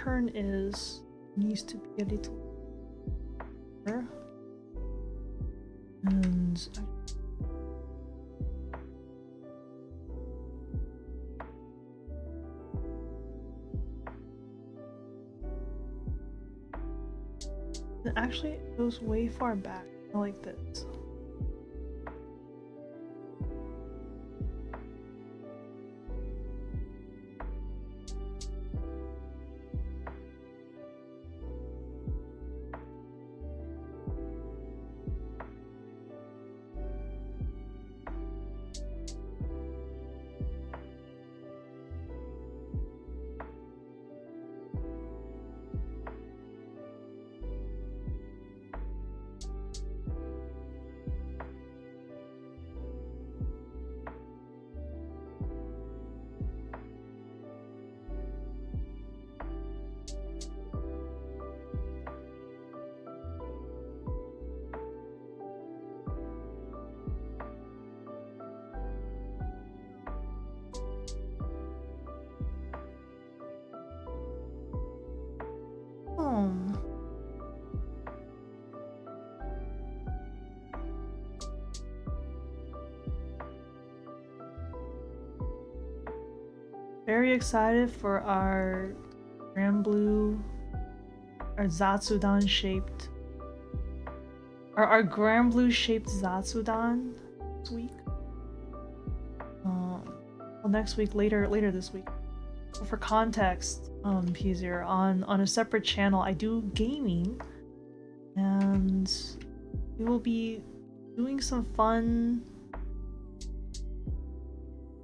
turn is needs to be a little better. And actually it goes way far back. I like this. Very excited for our Granblue, our Zatsudan shaped, our Granblue shaped Zatsudan this week. Well, next week, later this week. So for context, Pzir, on a separate channel, I do gaming, and we will be doing some fun.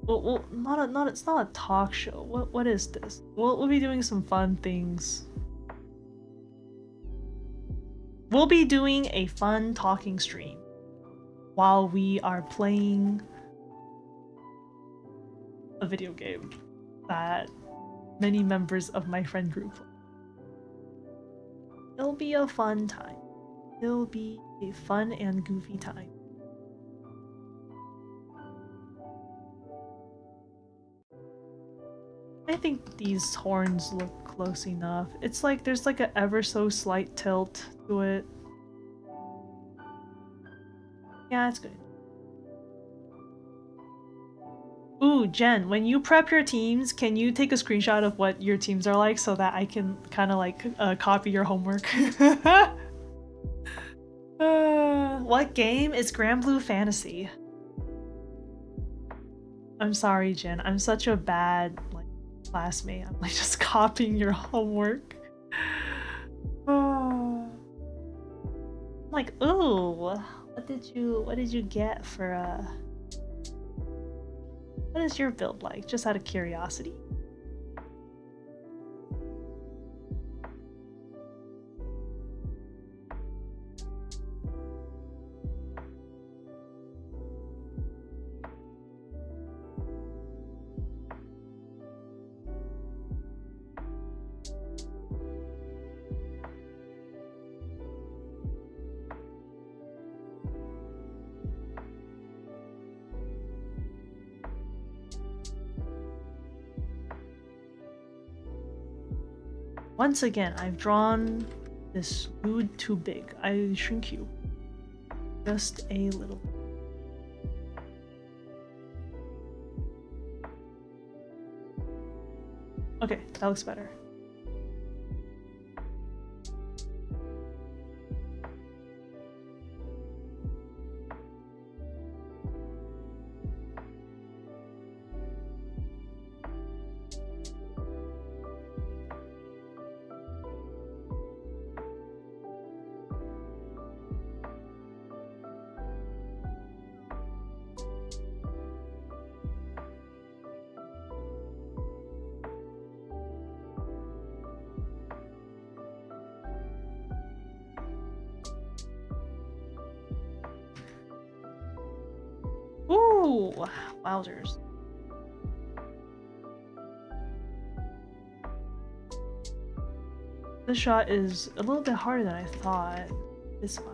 Well, it's not a talk show. What is this? We'll be doing some fun things. We'll be doing a fun talking stream while we are playing a video game that many members of my friend group play. It'll be a fun time. It'll be a fun and goofy time. I think these horns look close enough. It's like there's like an ever so slight tilt to it. Yeah, it's good. Ooh, Jen, when you prep your teams, can you take a screenshot of what your teams are like so that I can kind of like copy your homework? What game? It's Granblue Fantasy. I'm sorry, Jen. I'm such a bad classmate. I'm like just copying your homework. I'm like, ooh, what did you get for what is your build like? Just out of curiosity. Once again, I've drawn this dude too big. I shrink you. Just a little. Okay, that looks better. Ooh, wowzers. This shot is a little bit harder than I thought. It's fine.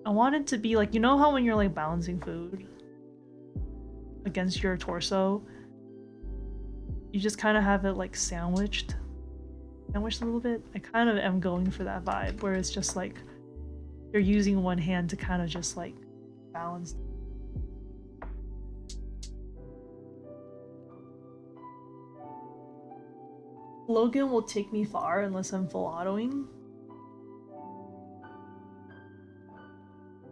I want it to be like, you know how when you're like balancing food against your torso, you just kind of have it like sandwiched a little bit? I kind of am going for that vibe where it's just like you're using one hand to kind of just like balance. Logan will take me far unless I'm full autoing.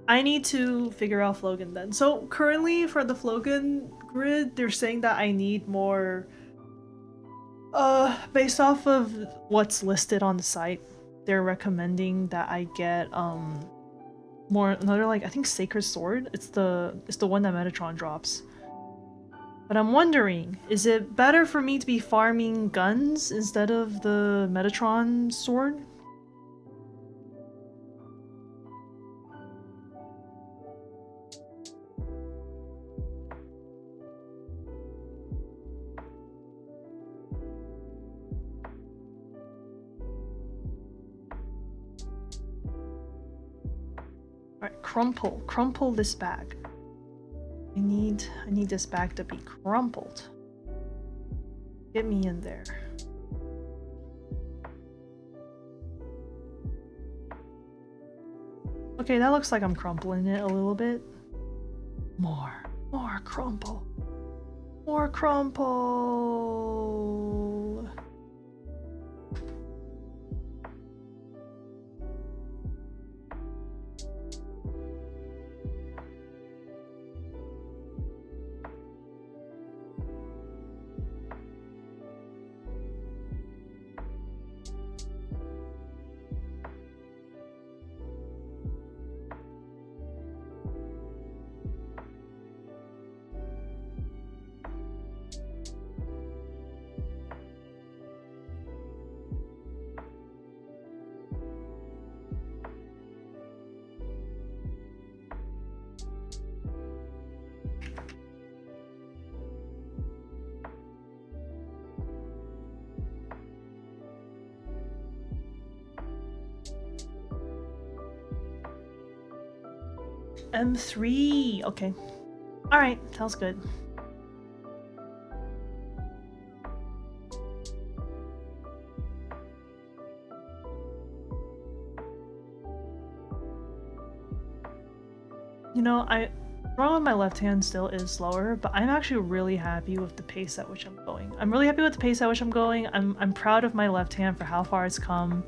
I need to figure out Flogan then. So currently for the Flogan grid, they're saying that I need more based off of what's listed on the site, they're recommending that I get more another like I think Sacred Sword. It's the one that Metatron drops. But I'm wondering, is it better for me to be farming guns instead of the Metatron sword? Alright, crumple this bag. I need this bag to be crumpled. Get me in there. Okay, that looks like I'm crumpling it a little bit. More crumple. More crumple. M3. Okay. Alright, sounds good. You know, drawing with my left hand still is slower, but I'm actually really happy with the pace at which I'm going. I'm really happy with the pace at which I'm going. I'm proud of my left hand for how far it's come.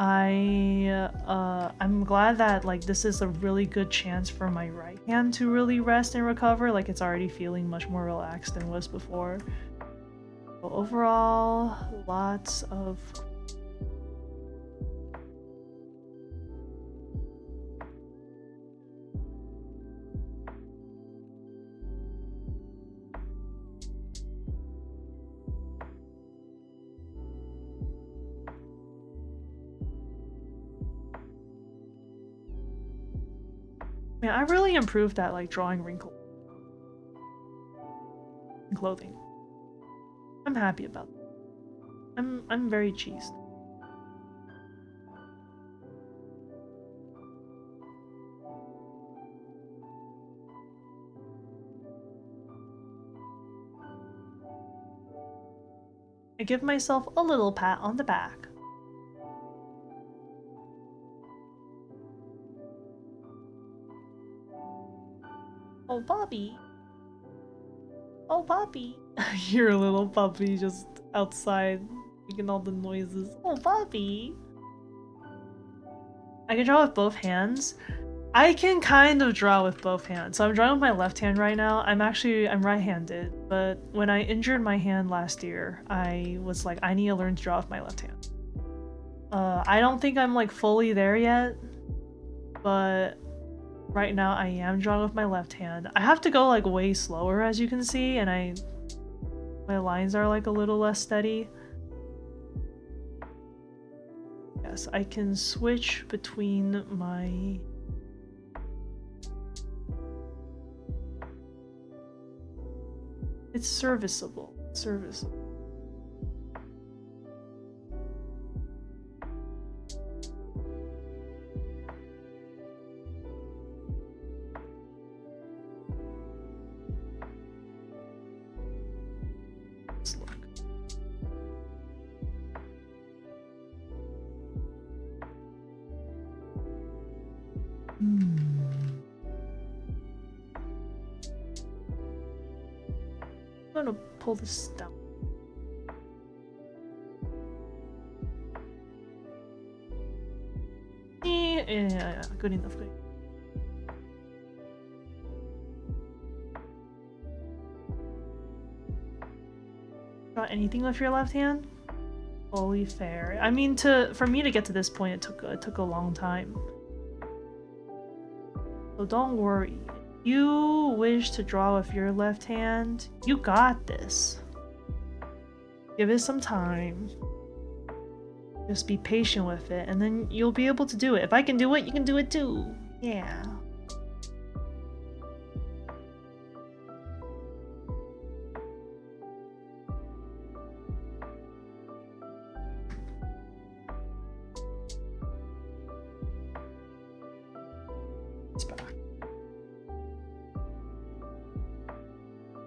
I'm glad that like this is a really good chance for my right hand to really rest and recover. Like it's already feeling much more relaxed than it was before. So overall, lots of yeah, I really improved at like drawing wrinkle in clothing. I'm happy about that. I'm very cheesed. I give myself a little pat on the back. Oh, Bobby. Oh, Bobby. You're a little puppy just outside making all the noises. Oh, Bobby. I can draw with both hands. I can kind of draw with both hands. So I'm drawing with my left hand right now. I'm right-handed, but when I injured my hand last year, I was like, I need to learn to draw with my left hand. I don't think I'm like fully there yet, but right now I am drawing with my left hand. I have to go like way slower, as you can see, and my lines are like a little less steady. Yes, I can switch between my... It's serviceable. I'm gonna pull this down. Yeah, good enough. Good. Got anything with your left hand? Fully fair. I mean, for me to get to this point, it took a long time. So don't worry. If you wish to draw with your left hand, you got this. Give it some time. Just be patient with it, and then you'll be able to do it. If I can do it, you can do it too. Yeah. It's back.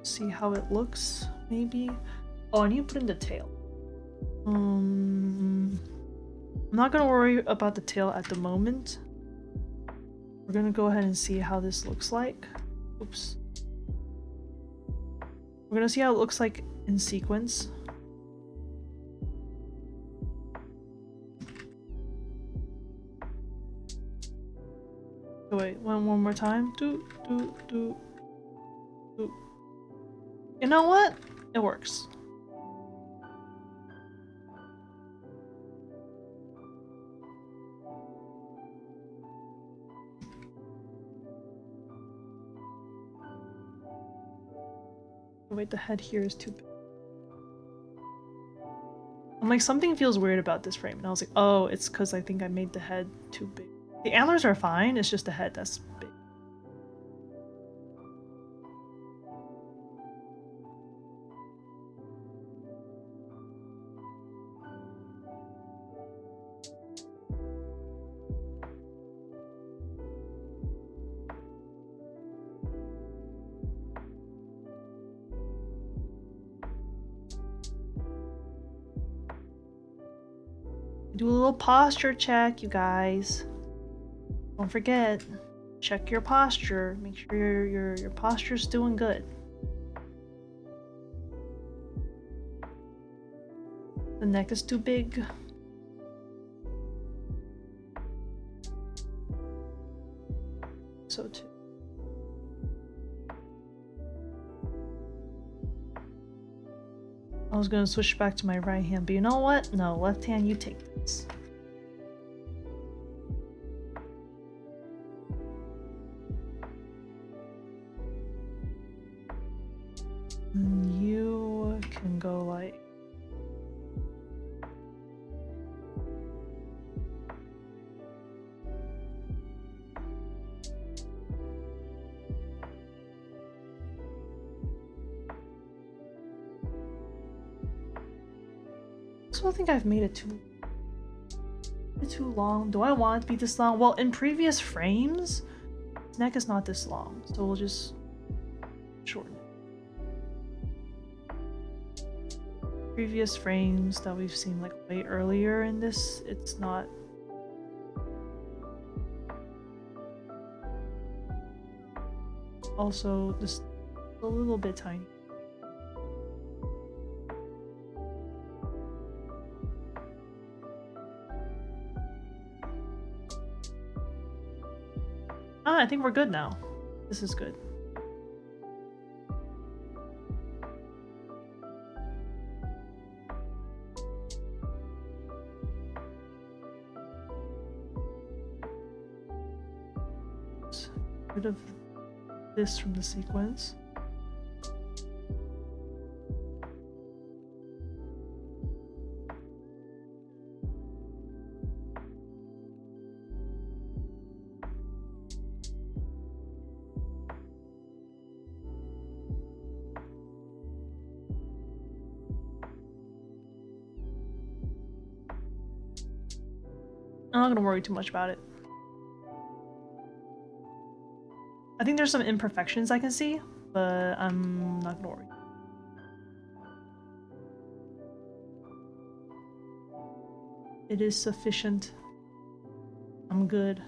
See how it looks, maybe? Oh, I need to put in the tail. I'm not gonna worry about the tail at the moment. We're gonna go ahead and see how this looks like. Oops. We're gonna see how it looks like in sequence. Oh, wait, one more time. Do. You know what? It works. Wait, the head here is too big. I'm like, something feels weird about this frame. And I was like, oh, it's because I think I made the head too big. The antlers are fine, it's just the head that's big. Do a little posture check, you guys. Don't forget, check your posture. Make sure your posture's doing good. The neck is too big. So too. I was gonna switch back to my right hand, but you know what? No, left hand, you take this. And you can go like... I still think I've made it too long. Do I want it to be this long? Well, in previous frames, his neck is not this long, so we'll just shorten it. Previous frames that we've seen like way earlier in this, it's not. Also, this is a little bit tiny. I think we're good now. This is good. Let's get rid of this from the sequence. I'm not gonna worry too much about it. I think there's some imperfections I can see, but I'm not gonna worry. It is sufficient. I'm good.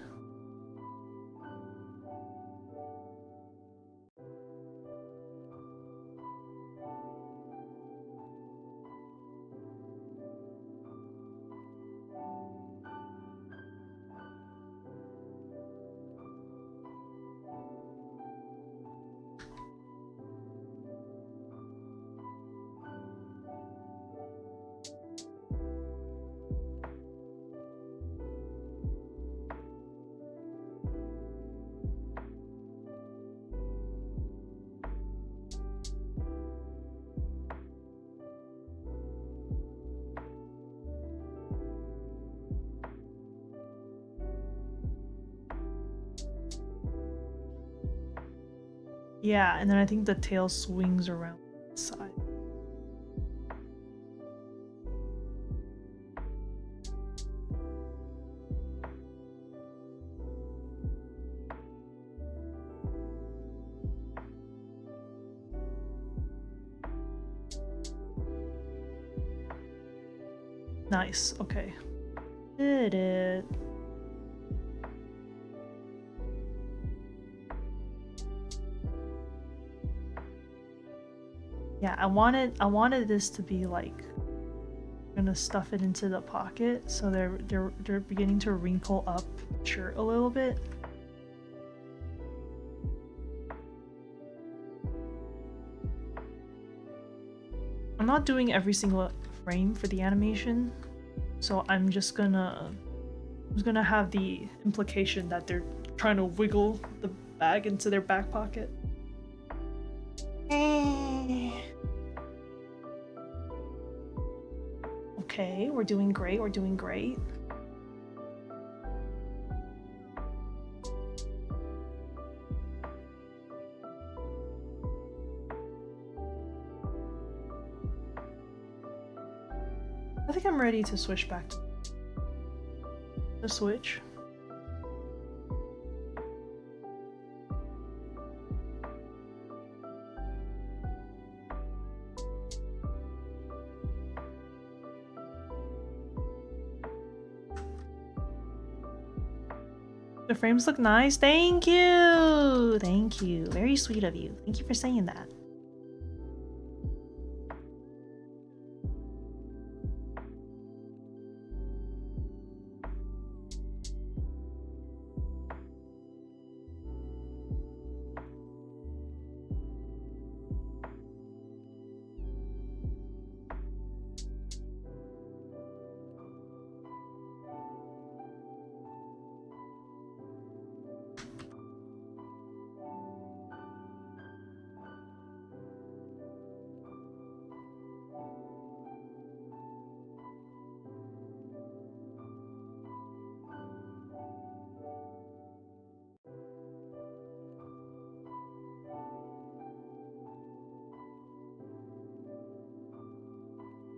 Yeah, and then I think the tail swings around the side. Nice, okay. Did it. Yeah, I wanted this to be like gonna stuff it into the pocket, so they're beginning to wrinkle up the shirt a little bit. I'm not doing every single frame for the animation, so I'm just gonna have the implication that they're trying to wiggle the bag into their back pocket. Okay, we're doing great, we're doing great. I think I'm ready to switch back to the switch. The frames look nice. Thank you! Thank you. Very sweet of you. Thank you for saying that.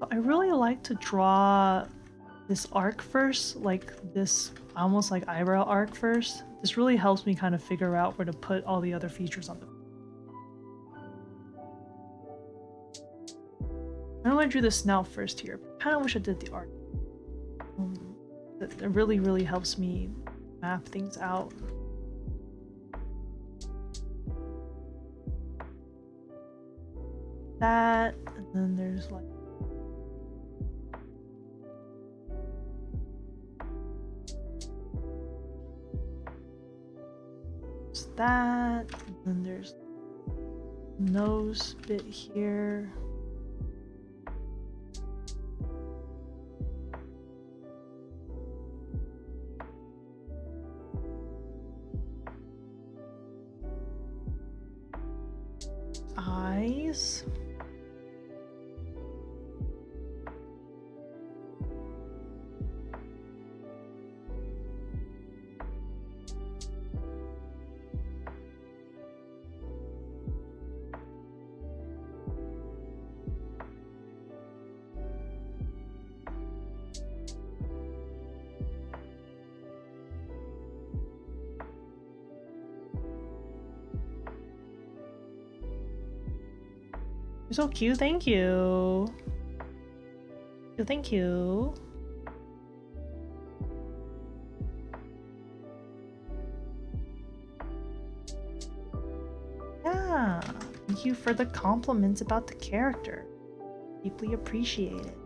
I really like to draw this arc first, like this almost like eyebrow arc first. This really helps me kind of figure out where to put all the other features on the. I know I drew the snout first here, but I kind of wish I did the arc. It really helps me map things out. That, and then there's like that, and then there's nose bit here. Eyes. You're so cute, thank you. Thank you. Yeah, thank you for the compliments about the character. Deeply appreciate it.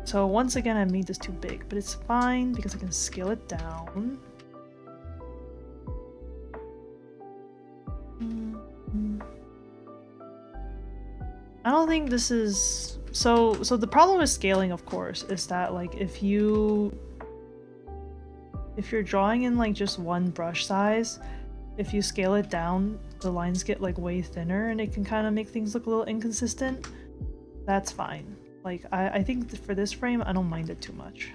So once again, I made this too big, but it's fine because I can scale it down. I don't think this is... So the problem with scaling, of course, is that like if you're drawing in like just one brush size, if you scale it down, the lines get like way thinner and it can kind of make things look a little inconsistent. That's fine. Like, I think for this frame, I don't mind it too much.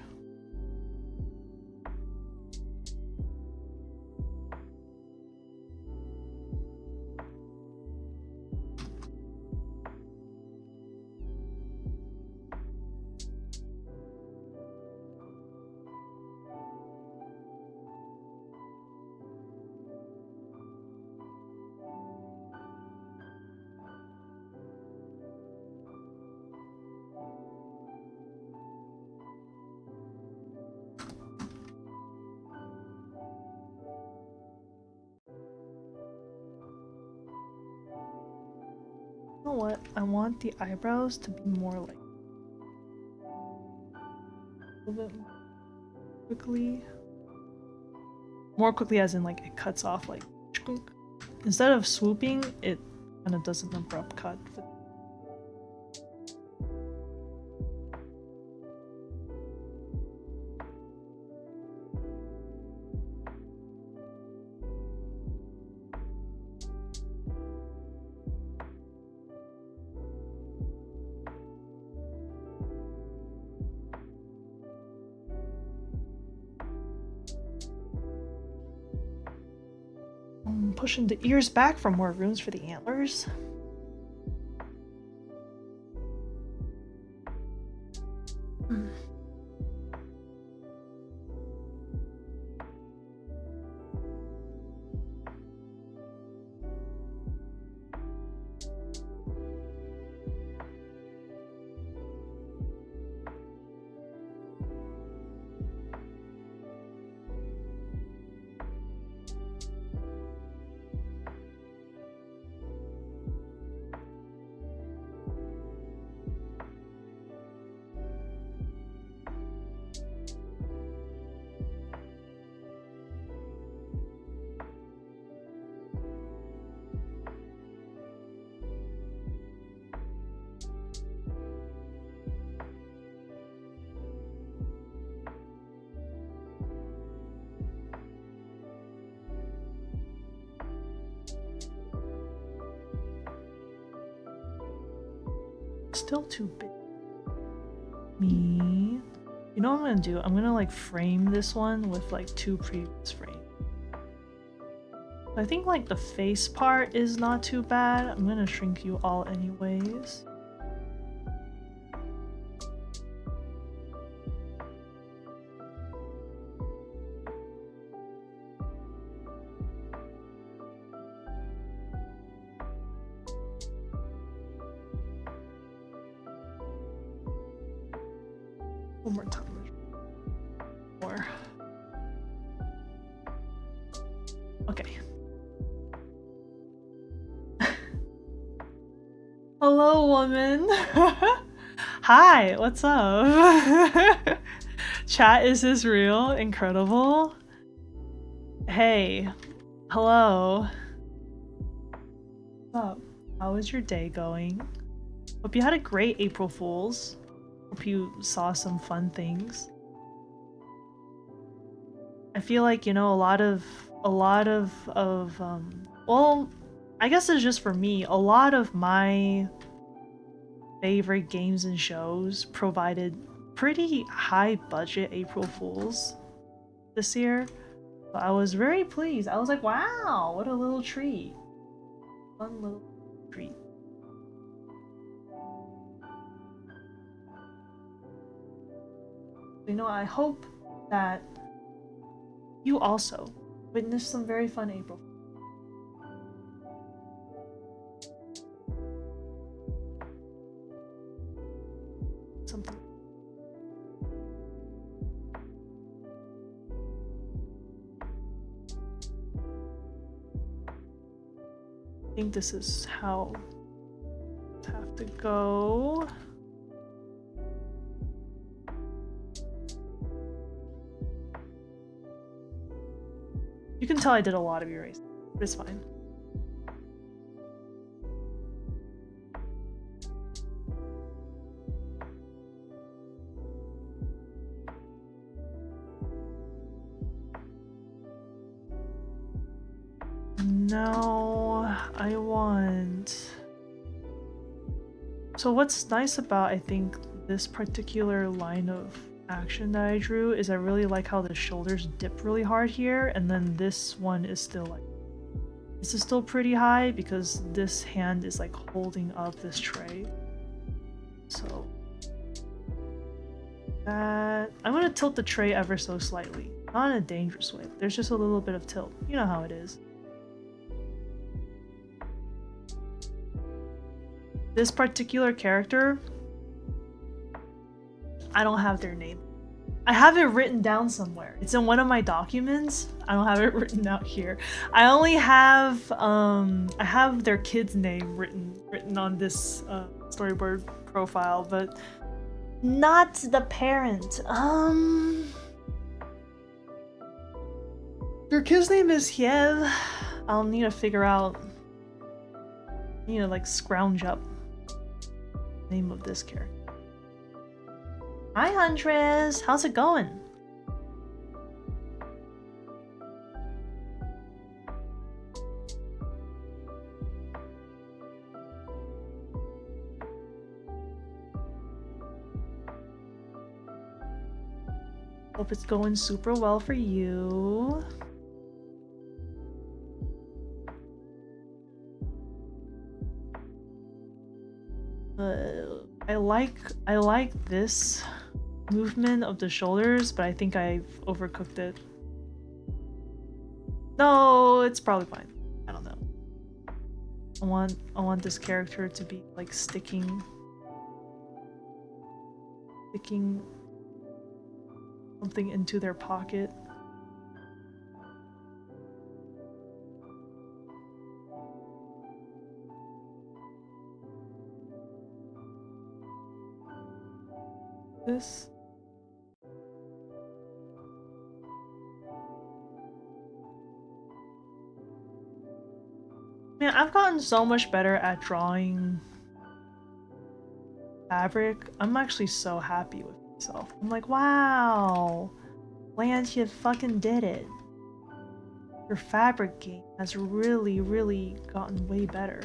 You know what? I want the eyebrows to be more like a little bit more quickly. More quickly as in like it cuts off like instead of swooping, it kind of does an abrupt cut. Pushing the ears back for more rooms for the antlers. Still too big. Me. You know what I'm gonna do? I'm gonna like frame this one with like 2 previous frames. I think like the face part is not too bad. I'm gonna shrink you all anyways. One more time. More. Okay. Hello, woman. Hi, what's up? Chat, is this real? Incredible. Hey. Hello. What's up? How is your day going? Hope you had a great April Fool's. Hope you saw some fun things. I feel like, you know, a lot of well, I guess it's just for me, a lot of my favorite games and shows provided pretty high budget April Fools this year. So I was very pleased. I was like, wow, what a little treat. Fun little treat. You know, I hope that you also witnessed some very fun April. Something. I think this is how it have to go. You can tell I did a lot of erasing, but it's fine. No, I want So what's nice about, I think, this particular line of action that I drew is I really like how the shoulders dip really hard here, and then this one is still like, this is still pretty high because this hand is like holding up this tray. So that I'm gonna tilt the tray ever so slightly. Not in a dangerous way. There's just a little bit of tilt. You know how it is. This particular character, I don't have their name. I have it written down somewhere. It's in one of my documents. I don't have it written out here. I only have I have their kid's name written on this storyboard profile, but not the parent. Their kid's name is Hyev. I'll need to figure out. I need to like scrounge up the name of this character. Hi Huntress, how's it going? Hope it's going super well for you. I like this movement of the shoulders, but I think I've overcooked it. No, it's probably fine. I don't know. I want this character to be like sticking something into their pocket. This. Man, I've gotten so much better at drawing fabric. I'm actually so happy with myself. I'm like, wow, Lant, you fucking did it. Your fabric game has really, really gotten way better.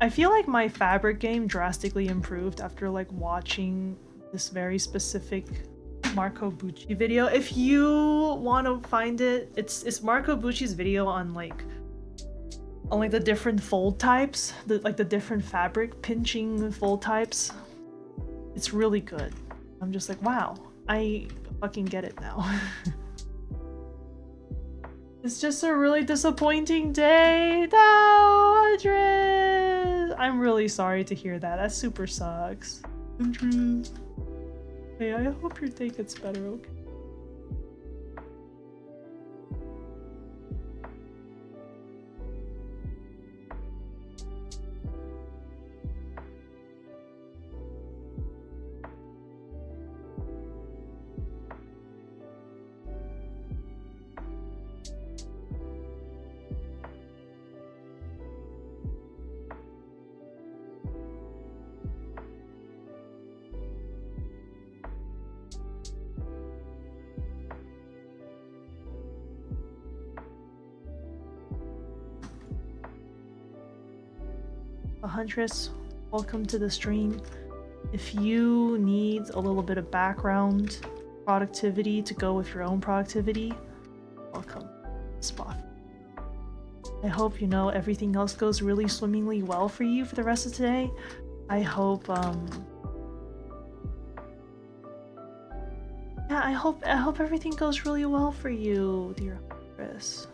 I feel like my fabric game drastically improved after like watching this very specific Marco Bucci video. If you want to find it, it's Marco Bucci's video on like the different fold types, the different fabric pinching fold types. It's really good. I'm just like, wow, I fucking get it now. It's just a really disappointing day. No, Andres! I'm really sorry to hear that. That super sucks. Andres. Hey, I hope your day gets better, okay? Huntress, welcome to the stream. If you need a little bit of background productivity to go with your own productivity, welcome to the spot. I hope everything else goes really swimmingly well for you for the rest of today. I hope yeah, I hope everything goes really well for you, dear Huntress.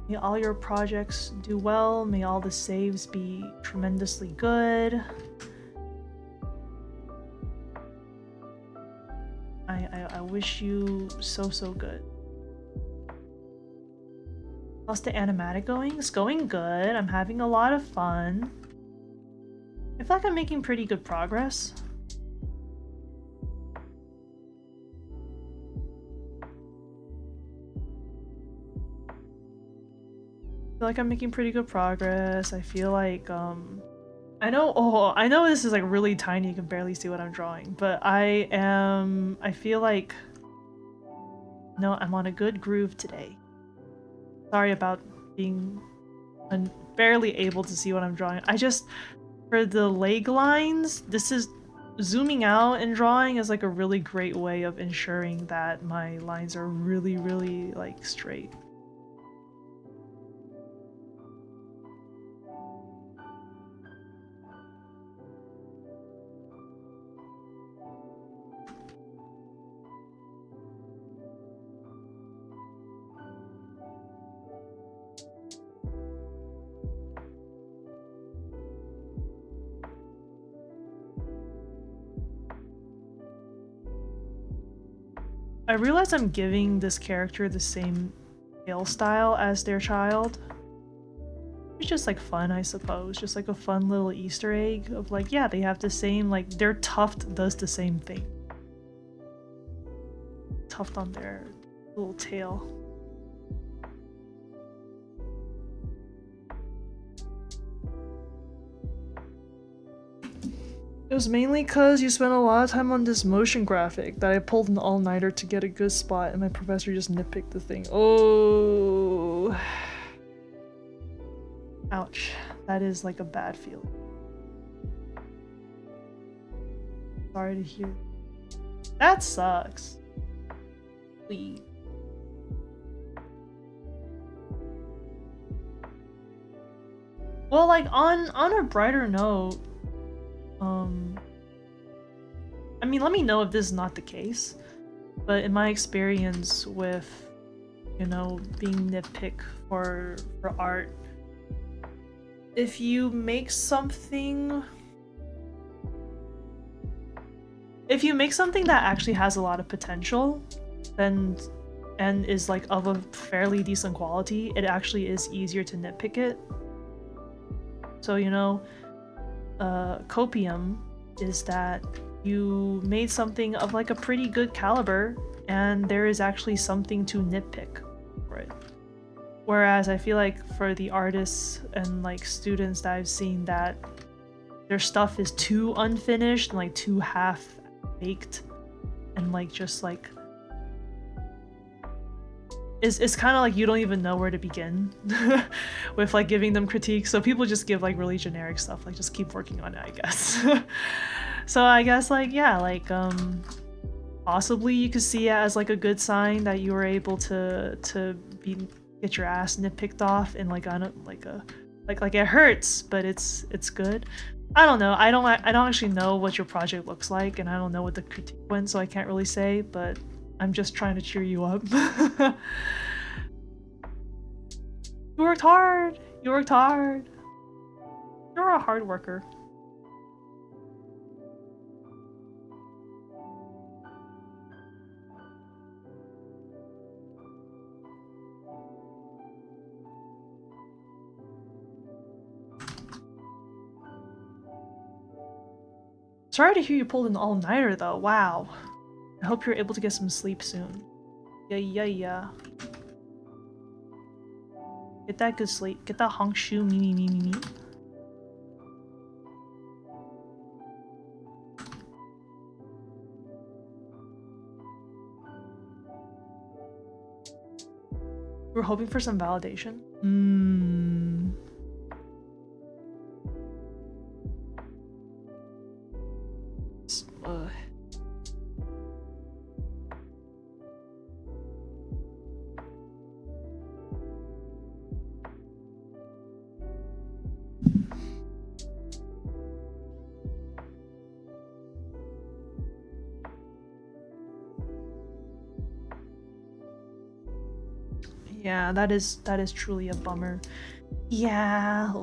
May all your projects do well. May all the saves be tremendously good. I wish you so good. How's the animatic going? It's going good. I'm having a lot of fun. I feel like I'm making pretty good progress. I feel like I'm making pretty good progress. I feel like I know, oh, I know this is like really tiny, you can barely see what I'm drawing, but I feel like, no, I'm on a good groove today. Sorry about being barely able to see what I'm drawing. For the leg lines, zooming out and drawing is like a really great way of ensuring that my lines are really, really like straight. I realize I'm giving this character the same hairstyle as their child. It's just like fun, I suppose. Just like a fun little Easter egg of like, yeah, they have the same, like their tuft does the same thing. Tuft on their little tail. It was mainly because you spent a lot of time on this motion graphic that I pulled an all-nighter to get a good spot and my professor just nitpicked the thing. Oh. Ouch. That is like a bad feeling. Sorry to hear. That sucks. Please. Well, like on a brighter note, I mean, let me know if this is not the case, but in my experience with, you know, being nitpicked for art, if you make something that actually has a lot of potential, then and is like of a fairly decent quality, it actually is easier to nitpick it. So, you know, copium is that you made something of like a pretty good caliber and there is actually something to nitpick for it. Whereas I feel like for the artists and like students that I've seen that their stuff is too unfinished and like too half-baked and like just like it's kind of like you don't even know where to begin with like giving them critiques, so people just give like really generic stuff like just keep working on it, I guess. So I guess like yeah, like possibly you could see it as like a good sign that you were able to get your ass nitpicked off in like on a like it hurts, but it's good. I don't know. I don't actually know what your project looks like, and I don't know what the critique went, so I can't really say, but I'm just trying to cheer you up. You worked hard! You worked hard! You're a hard worker. Sorry to hear you pulled an all-nighter though, wow. I hope you're able to get some sleep soon. Yeah. Get that good sleep. Get that honk shoe me. We're hoping for some validation. Yeah, that is truly a bummer. Yeah, I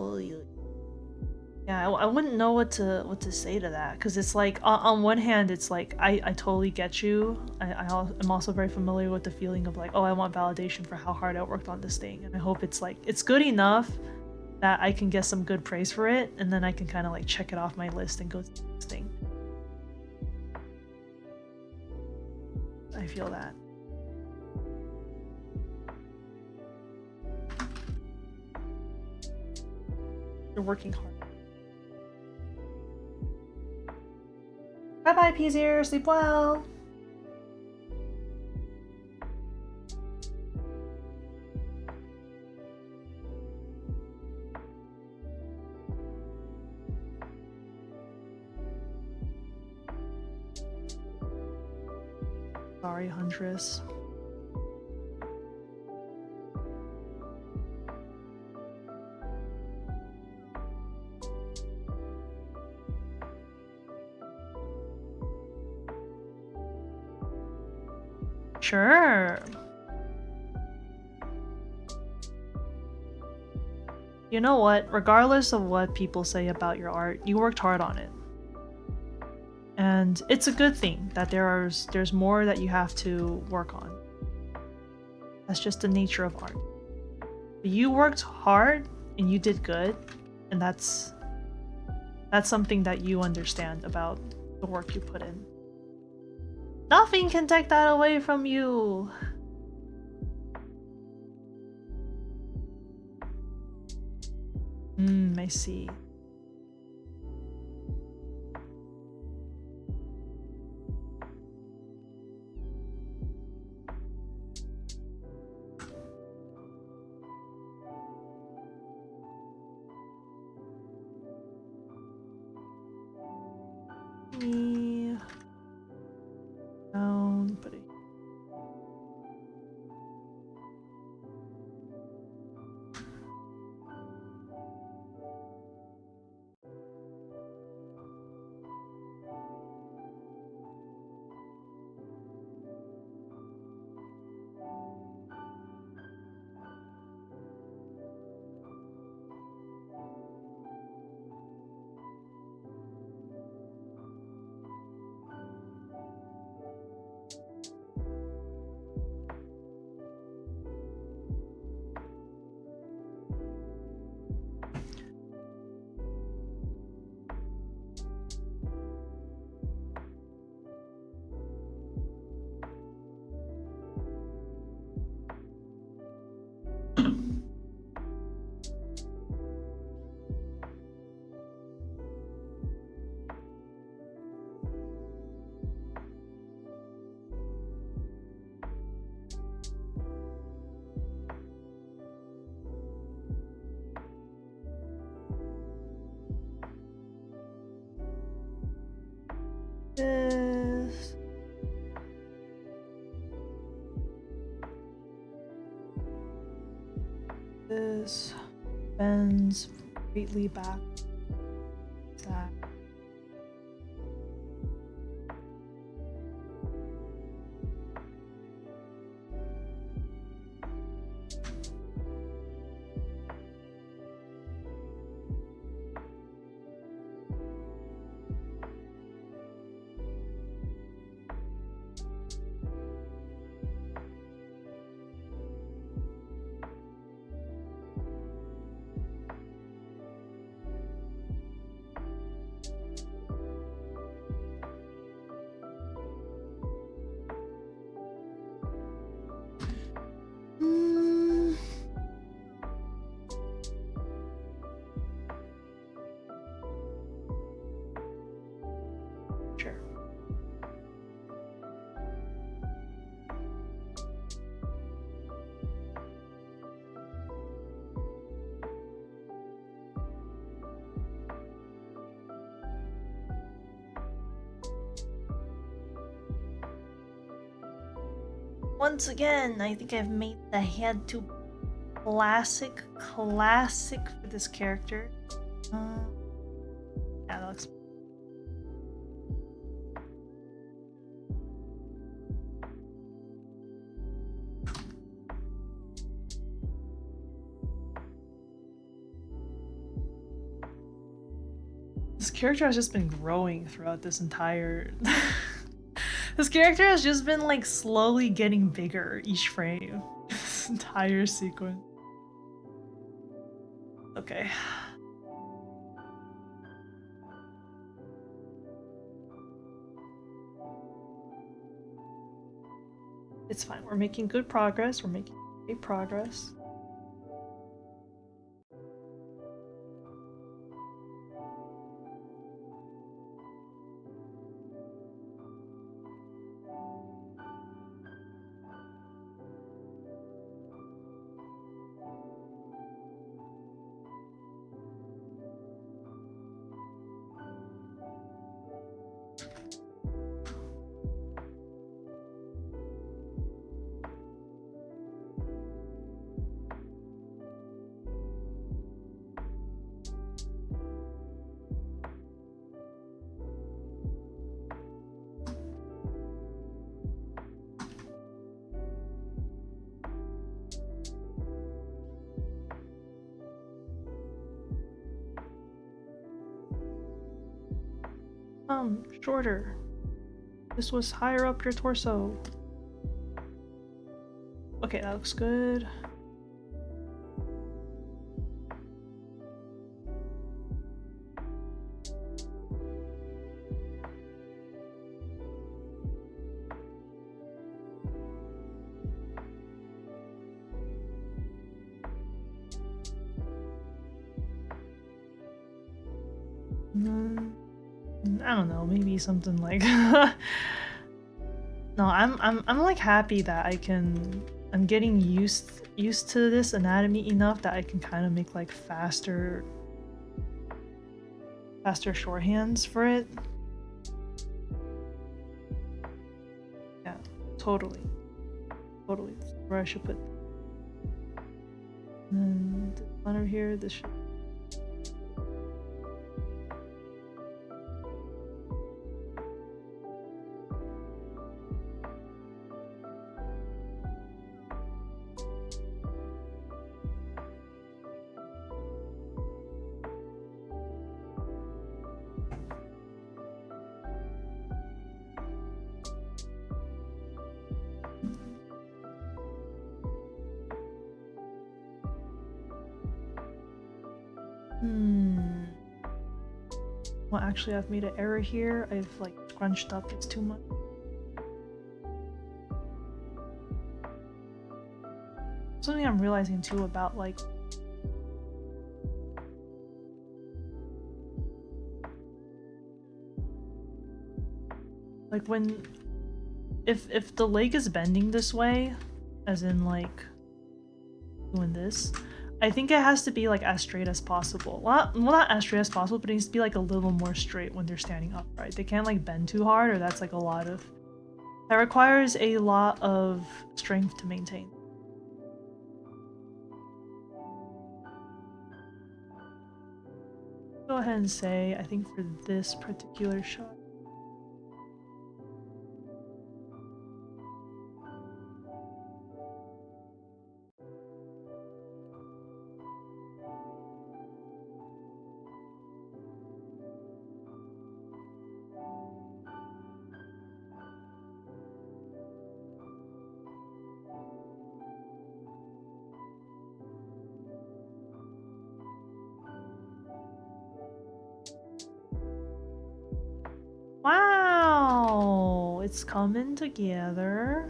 wouldn't know what to say to that, because it's like on one hand it's like I totally get you. I'm also very familiar with the feeling of like, oh, I want validation for how hard I worked on this thing, and I hope it's like it's good enough that I can get some good praise for it, and then I can kind of like check it off my list and go to the next thing. I feel that. You're working hard. Bye, Peas Ear. Sleep well. Sorry, Huntress. Sure. You know what? Regardless of what people say about your art, you worked hard on it. And it's a good thing that there's more that you have to work on. That's just the nature of art. But you worked hard and you did good, and that's something that you understand about the work you put in. Nothing can take that away from you. I see. Down, put it. This bends greatly back. That. Sure. Once again, I think I've made the head too classic for this character. Yeah, that looks. This character has just been growing throughout this entire. This character has just been like slowly getting bigger each frame. This entire sequence. Okay. It's fine. We're making good progress. We're making great progress. Shorter. This was higher up your torso. Okay, that looks good. I don't know, maybe something like No, I'm like happy that I'm getting used to this anatomy enough that I can kind of make like faster shorthands for it. Yeah, totally. Totally. This is where I should put. And this one over here, this should. Well, actually, I've made an error here. I've like scrunched up this too much. Something I'm realizing too about like when if the leg is bending this way, as in like doing this, I think it has to be like as straight as possible. Well, not as straight as possible, but it needs to be like a little more straight when they're standing upright. They can't like bend too hard, or that's like a lot of... That requires a lot of strength to maintain. Go ahead and say, I think for this particular shot, wow, it's coming together.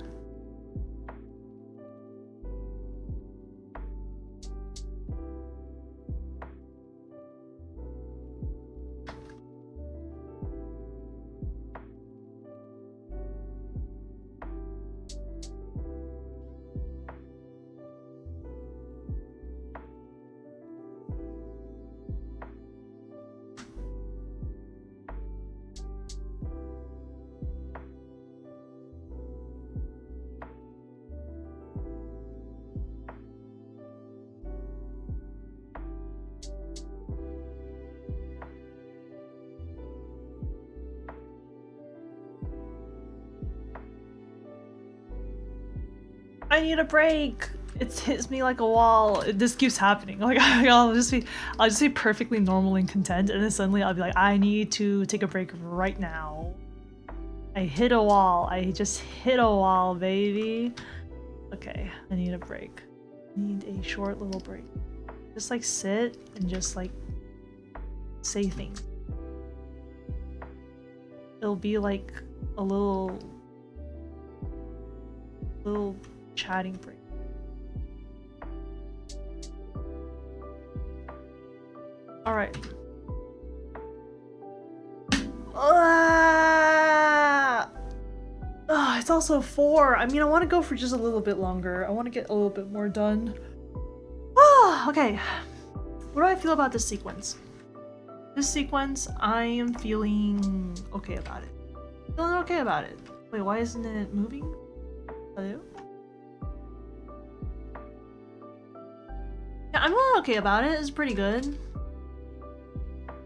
I need a break. It hits me like a wall. This keeps happening. Like I'll just be perfectly normal and content, and then suddenly I'll be like, I need to take a break right now. I hit a wall. I just hit a wall, baby. Okay, I need a break. I need a short little break. Just like sit and just like say things. It'll be like a little chatting break. All right. It's also 4. I mean, I want to go for just a little bit longer. I want to get a little bit more done. Okay. What do I feel about this sequence? This sequence, I am feeling okay about it. Feeling okay about it. Wait, why isn't it moving? Hello? Yeah, I'm feeling okay about it. It's pretty good.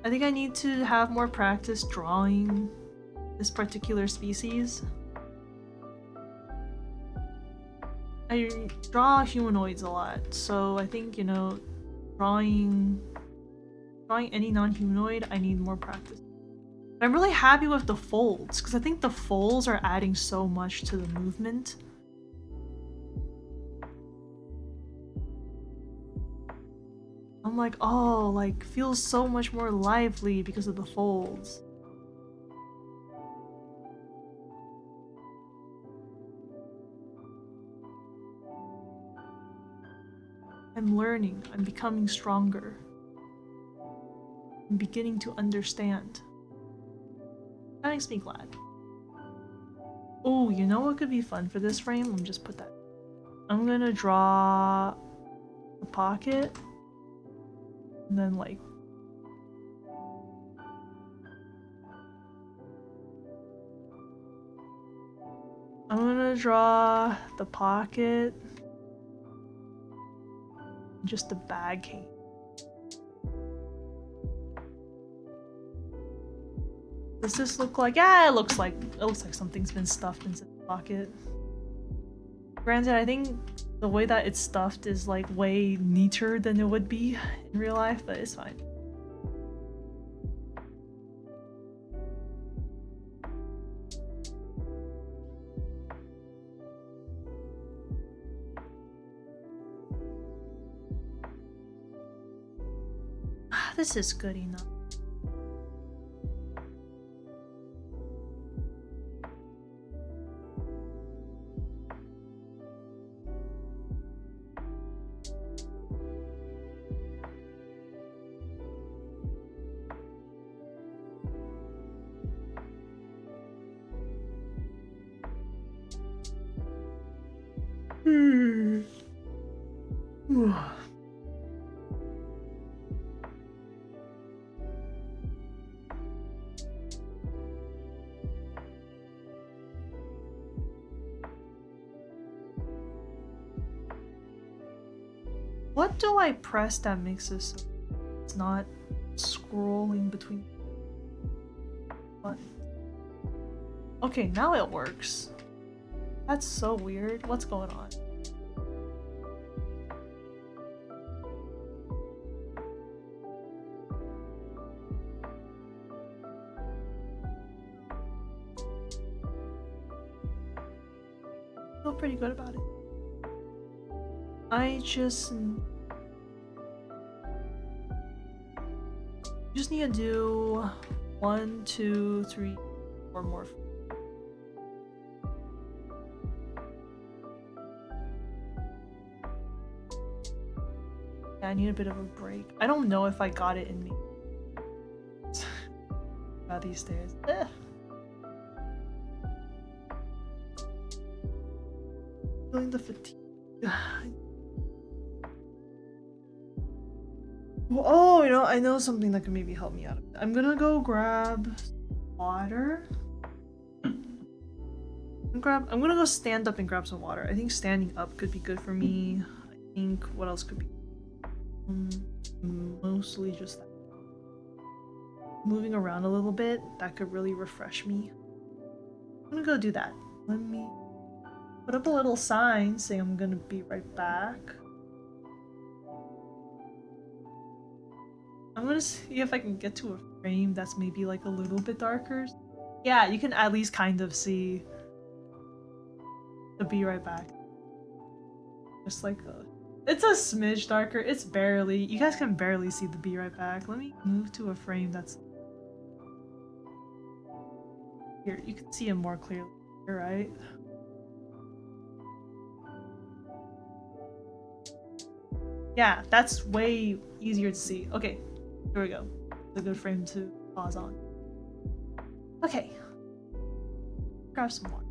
I think I need to have more practice drawing this particular species. I draw humanoids a lot, so I think, you know, drawing any non-humanoid, I need more practice. I'm really happy with the folds, because I think the folds are adding so much to the movement. I'm like, oh, like, feels so much more lively because of the folds. I'm learning. I'm becoming stronger. I'm beginning to understand. That makes me glad. Oh, you know what could be fun for this frame? Let me just put that. I'm gonna draw a pocket. And then, like, I'm gonna draw the pocket. Just the bag came. Does this look like? Yeah, it looks like something's been stuffed into the pocket. Granted, I think the way that it's stuffed is like way neater than it would be in real life, but it's fine. This is good enough. What do I press that makes this so it's not scrolling between buttons? Okay, now it works. That's so weird. What's going on? I feel pretty good about it. I just need to do 1, 2, 3, 4 more. Yeah, I need a bit of a break. I don't know if I got it in me. About these days. Ugh. Feeling the fatigue. Oh, you know, I know something that can maybe help me out. I'm gonna go grab water. I'm gonna go stand up and grab some water. I think standing up could be good for me. I think what else could be? Mostly just that. Moving around a little bit, that could really refresh me. I'm gonna go do that. Let me put up a little sign saying I'm gonna be right back. I'm gonna see if I can get to a frame that's maybe like a little bit darker. Yeah, you can at least kind of see the be right back. Just like it's a smidge darker. It's barely, you guys can barely see the be right back. Let me move to a frame that's here. You can see it more clearly, right? Yeah, that's way easier to see. Okay, here we go. It's a good frame to pause on. Okay. Grab some water.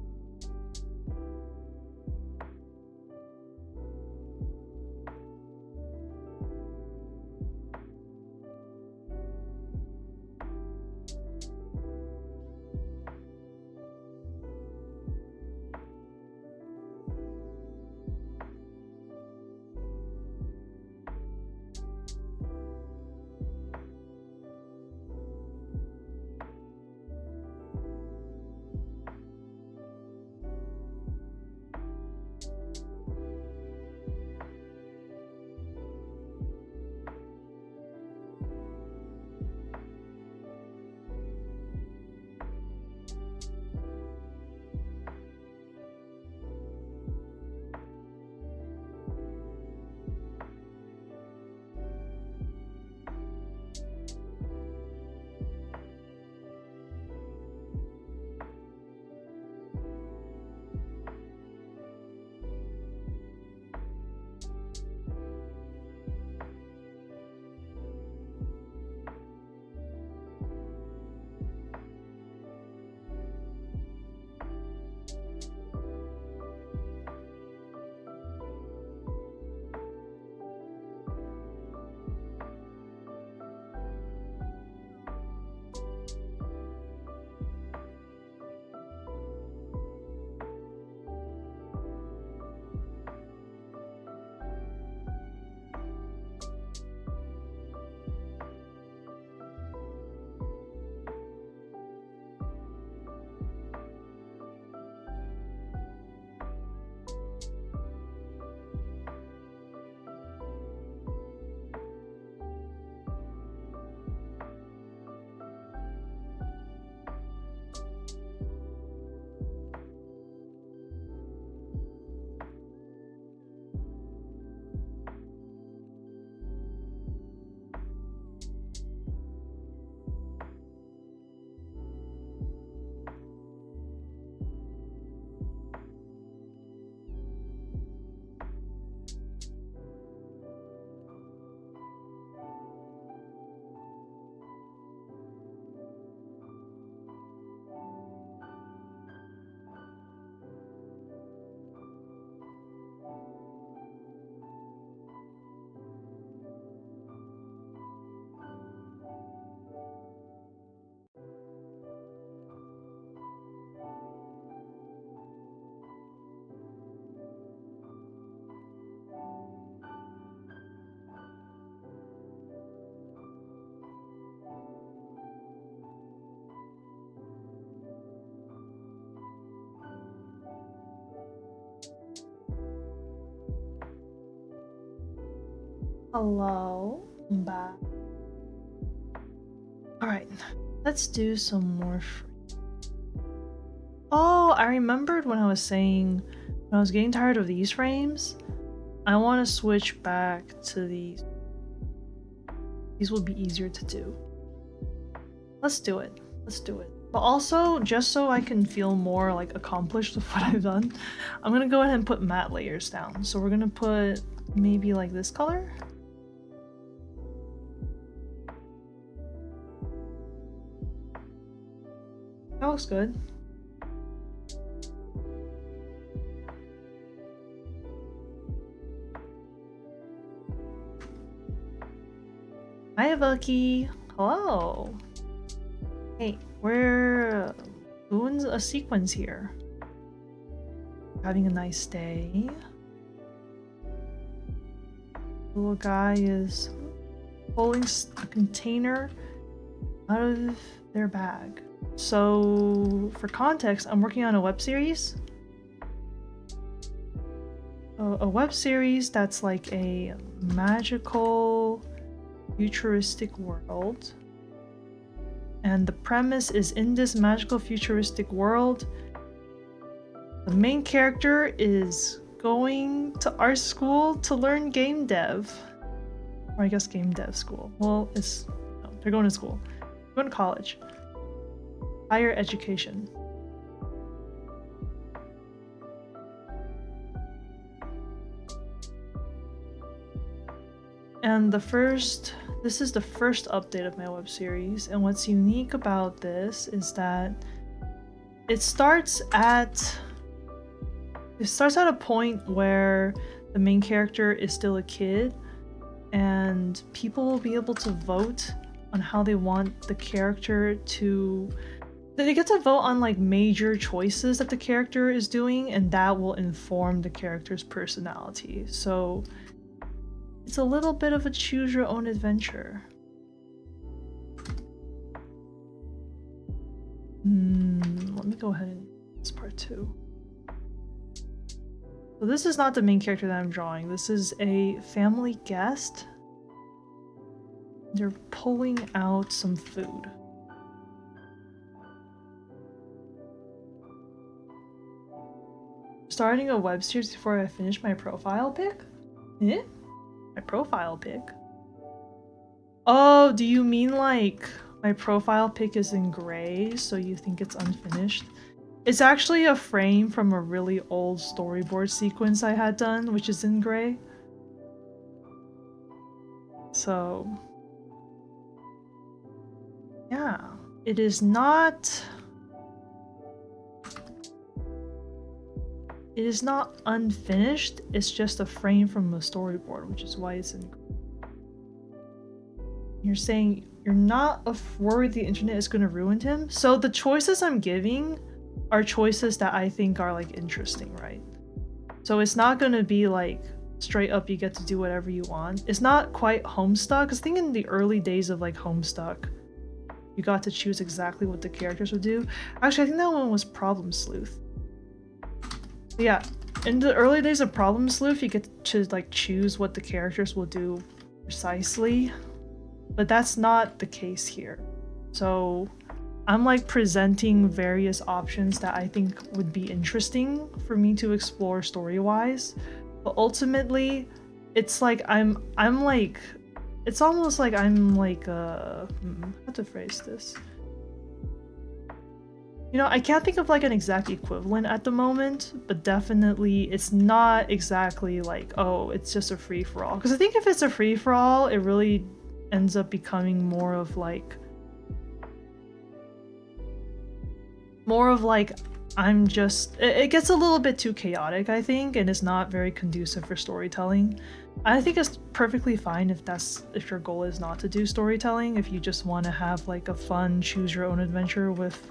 Hello, I'm back. Alright, let's do some more Oh, I remembered when I was saying when I was getting tired of these frames, I want to switch back to these. These will be easier to do. Let's do it. Let's do it. But also, just so I can feel more like accomplished with what I've done, I'm gonna go ahead and put matte layers down. So we're gonna put maybe like this color. That looks good. Hi, Bucky. Hello. Hey, we're doing a sequence here. Having a nice day. The little guy is pulling a container out of their bag. So, for context, I'm working on a web series. A web series that's like a magical, futuristic world. And the premise is in this magical, futuristic world, the main character is going to art school to learn game dev. Or I guess game dev school. Well, no, they're going to school. They're going to college. Higher education. And this is the first update of my web series, and what's unique about this is that it starts at a point where the main character is still a kid, and people will be able to vote on how they want the character to... They get to vote on like major choices that the character is doing, and that will inform the character's personality. So it's a little bit of a choose your own adventure. Let me go ahead and do this part too. So this is not the main character that I'm drawing. This is a family guest. They're pulling out some food. Starting a web series before I finish my profile pic? Eh? My profile pic? Oh, do you mean like my profile pic is in gray, so you think it's unfinished? It's actually a frame from a really old storyboard sequence I had done, which is in gray. So, yeah, it is not... It is not unfinished, it's just a frame from a storyboard, which is why it's in gray. You're saying you're not worried the internet is going to ruin him? So the choices I'm giving are choices that I think are like interesting, right? So it's not going to be like straight up you get to do whatever you want. It's not quite Homestuck, because I think in the early days of like Homestuck, you got to choose exactly what the characters would do. Actually, I think that one was Problem Sleuth. But yeah, in the early days of Problem Sleuth, you get to like choose what the characters will do precisely. But that's not the case here. So I'm like presenting various options that I think would be interesting for me to explore story-wise. But ultimately, it's like I'm like, it's almost like I'm like how to phrase this? You know, I can't think of like an exact equivalent at the moment, but definitely it's not exactly like, oh, it's just a free-for-all. Because I think if it's a free-for-all, it really ends up becoming more of like I'm just... It gets a little bit too chaotic, I think, and it's not very conducive for storytelling. I think it's perfectly fine if your goal is not to do storytelling, if you just want to have like a fun choose your own adventure with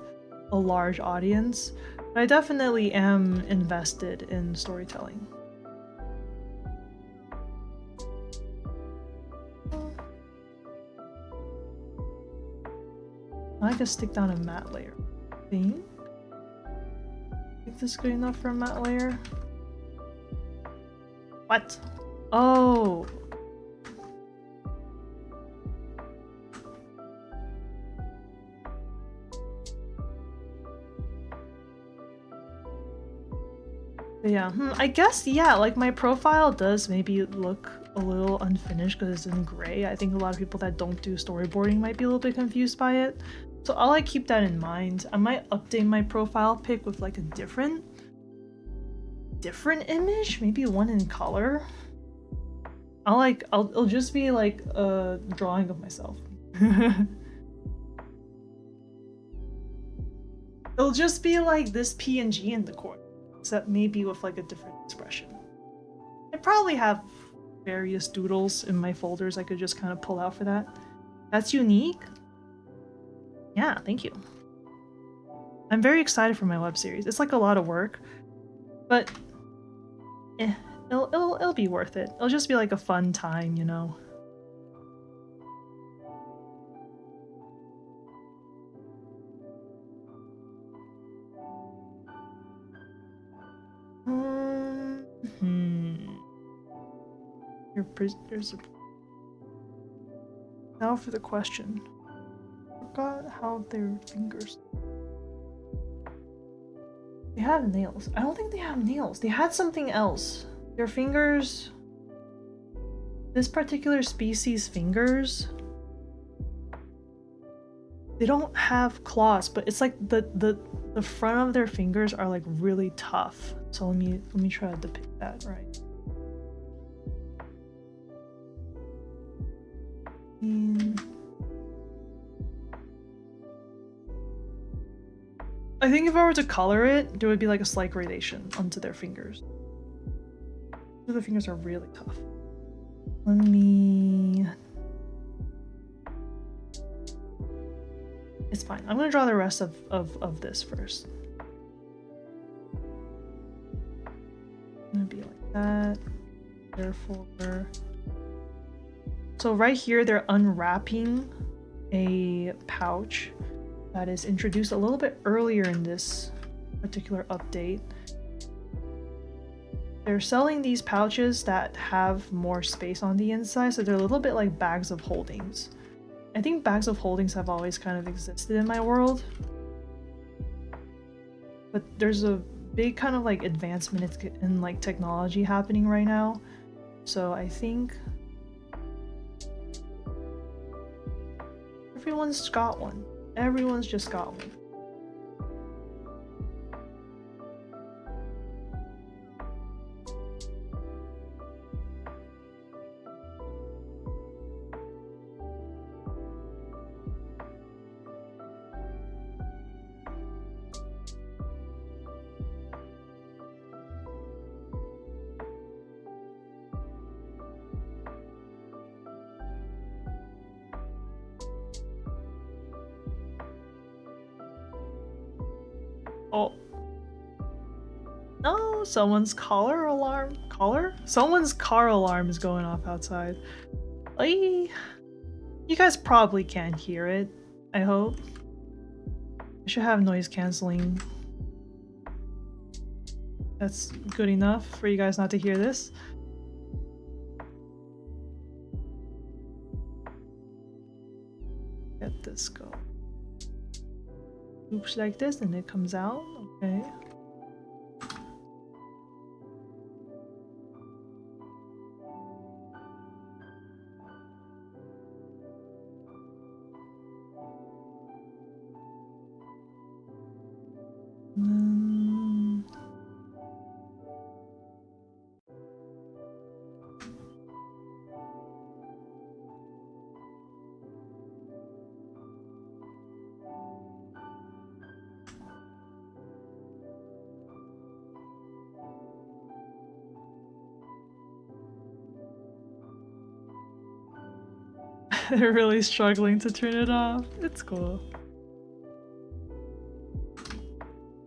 a large audience. But I definitely am invested in storytelling. I can stick down a matte layer. I think this is good enough for a matte layer. What? Oh. But yeah, I guess, yeah, like my profile does maybe look a little unfinished because it's in gray. I think a lot of people that don't do storyboarding might be a little bit confused by it. So I'll like keep that in mind. I might update my profile pic with like a different image, maybe one in color. It'll just be like a drawing of myself. It'll just be like this PNG in the corner, except maybe with like a different expression. I probably have various doodles in my folders I could just kind of pull out for that. That's unique. Yeah, thank you. I'm very excited for my web series. It's like a lot of work, but it'll be worth it. It'll just be like a fun time, you know. There's a... Now for the question. Forgot how their fingers... They have nails. I don't think they have nails. They had something else. Their fingers... This particular species' fingers... They don't have claws, but it's like the front of their fingers are like really tough. So let me try to depict that right. I think if I were to color it, there would be like a slight gradation onto their fingers. Their fingers are really tough. Let me... It's fine. I'm gonna draw the rest of this first. It's gonna be like that. Therefore... So right here, they're unwrapping a pouch that is introduced a little bit earlier in this particular update. They're selling these pouches that have more space on the inside, so they're a little bit like bags of holdings. I think bags of holdings have always kind of existed in my world, but there's a big kind of like advancement in like technology happening right now. So I think everyone's got one. Everyone's just got one. Oh. No, someone's collar alarm. Collar? Someone's car alarm is going off outside. You guys probably can't hear it, I hope. I should have noise canceling. That's good enough for you guys not to hear this. Get this go. Loops like this and it comes out. Okay. They're really struggling to turn it off. It's cool.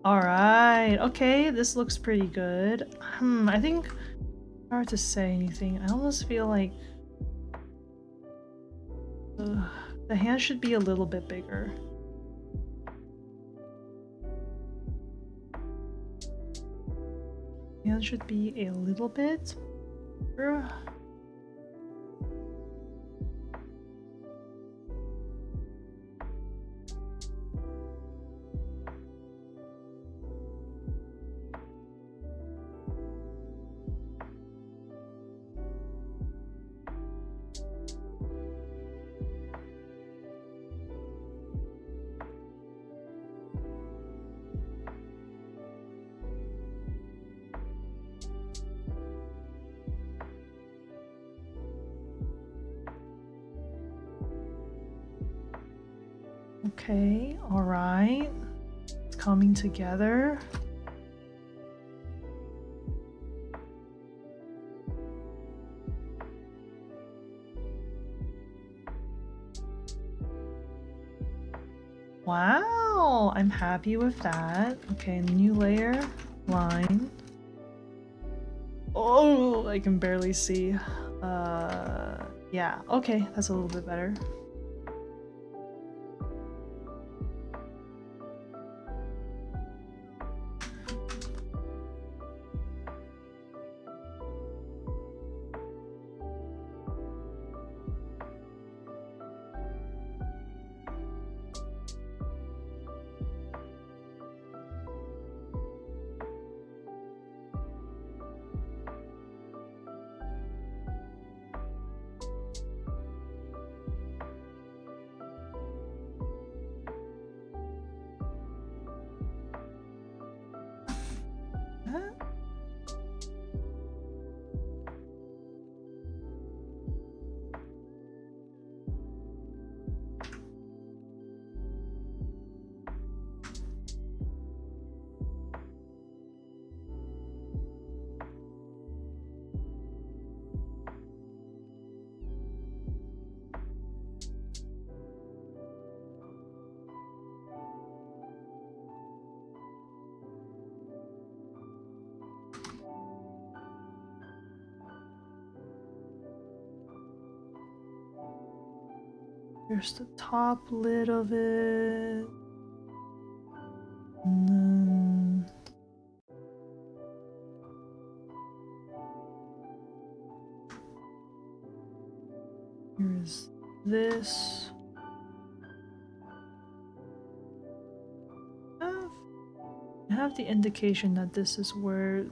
Alright, okay, this looks pretty good. I think if I were to say anything, I almost feel like the hand should be a little bit bigger. The hand should be a little bit bigger. Okay, all right. It's coming together. Wow, I'm happy with that. Okay, new layer, line. Oh, I can barely see. Yeah, okay, that's a little bit better. Here's the top lid of it. And then here's this. I have the indication that this is where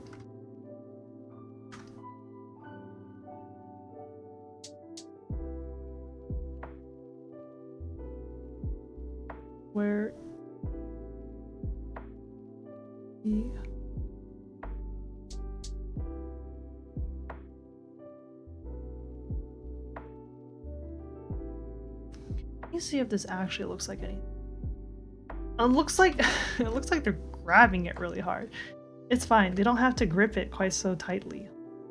the let me see if this actually looks like anything. It looks like it looks like they're grabbing it really hard. It's fine. They don't have to grip it quite so tightly.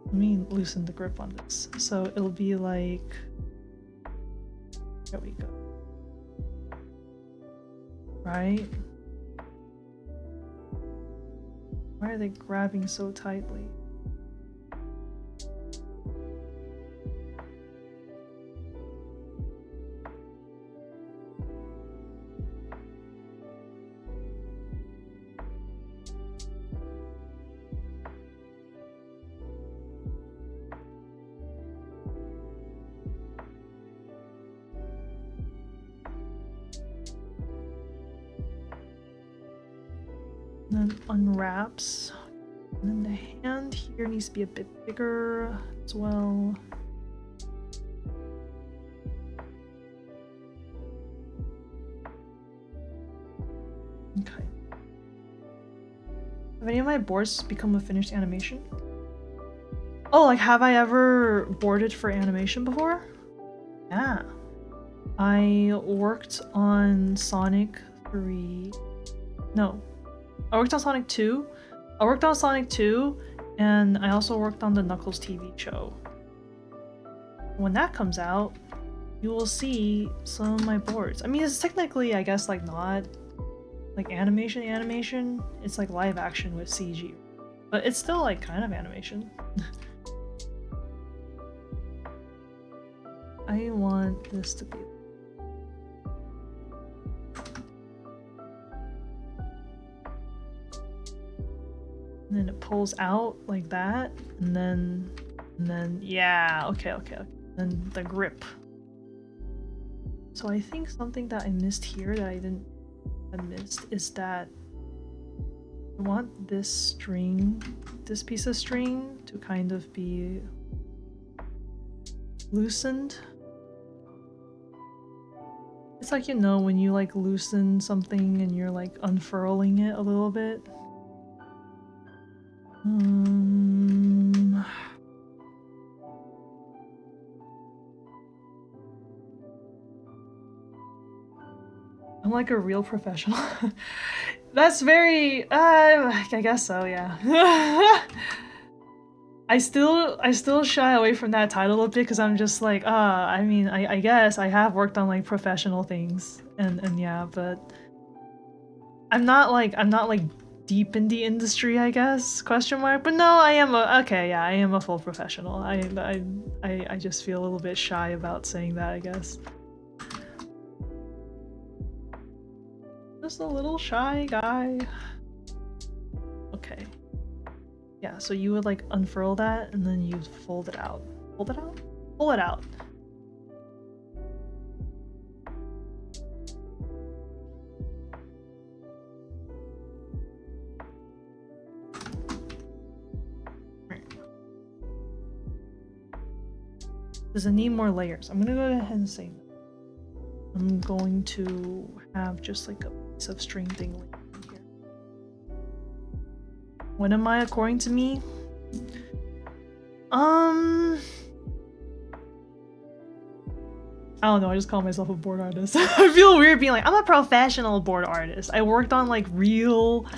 Let me loosen the grip on this. So it'll be like, there we go. Right? Why are they grabbing so tightly? And then unwraps. And then the hand here needs to be a bit bigger as well. Okay. Have any of my boards become a finished animation? Oh, like have I ever boarded for animation before? Yeah. I worked on Sonic 3. No. I worked on Sonic 2. I worked on Sonic 2, and I also worked on the Knuckles TV show. When that comes out, you will see some of my boards. I mean, it's technically, I guess, like not like animation. It's like live action with CG. But it's still like kind of animation. I want this to be and then it pulls out like that, and then yeah, okay. Then the grip. So I think something that I missed here that I missed is that I want this string, this piece of string, to kind of be loosened. It's like, you know, when you like loosen something and you're like unfurling it a little bit. I'm like a real professional. That's very, I guess so, yeah. I still shy away from that title a bit because I'm just like, I mean, I guess I have worked on like professional things and yeah, but I'm not like deep in the industry, I guess, question mark. But no, I am okay, yeah, I am a full professional. I just feel a little bit shy about saying that, I guess. Just a little shy guy. Okay. Yeah, so you would like unfurl that and then you fold it out. Fold it out? Pull it out. Does it need more layers? I'm gonna go ahead and say no. I'm going to have just like a piece of string dangling here. When am I according to me? I don't know, I just call myself a board artist. I feel weird being like, I'm a professional board artist. I worked on like real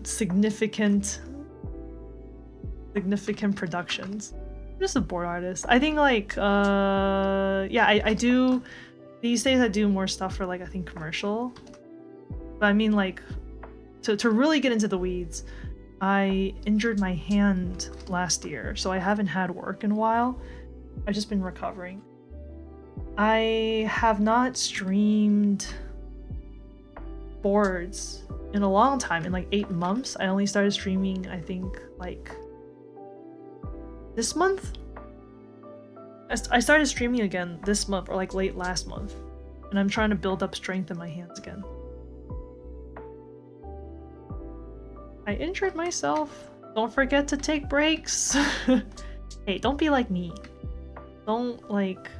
significant productions. I'm just a board artist. I think like yeah, I do these days I do more stuff for like I think commercial. But I mean like to really get into the weeds, I injured my hand last year, so I haven't had work in a while. I've just been recovering. I have not streamed boards in a long time, in like 8 months. I only started streaming, I think, like this month? I started streaming again this month, or like late last month. And I'm trying to build up strength in my hands again. I injured myself. Don't forget to take breaks. Hey, don't be like me. Don't, like...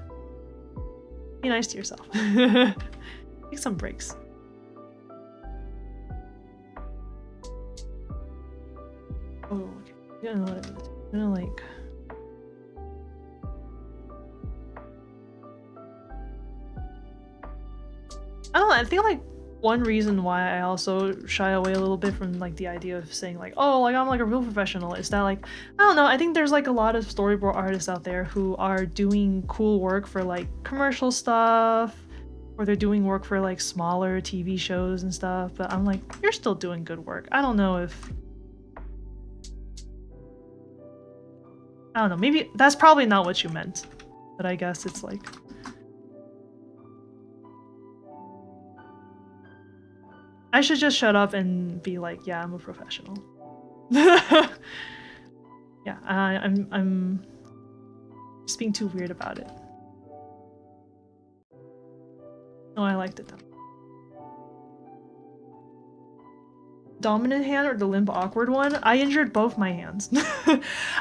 Be nice to yourself. Take some breaks. Oh, okay. I don't know what I'm gonna do. I'm gonna, like... I don't know, I feel like one reason why I also shy away a little bit from like the idea of saying like, oh, like I'm like a real professional is that like, I don't know, I think there's like a lot of storyboard artists out there who are doing cool work for like commercial stuff, or they're doing work for like smaller TV shows and stuff, but I'm like, you're still doing good work. I don't know if... I don't know, maybe that's probably not what you meant, but I guess it's like... I should just shut up and be like, yeah, I'm a professional. Yeah, I'm just being too weird about it. Oh, I liked it though. Dominant hand or the limp awkward one? I injured both my hands.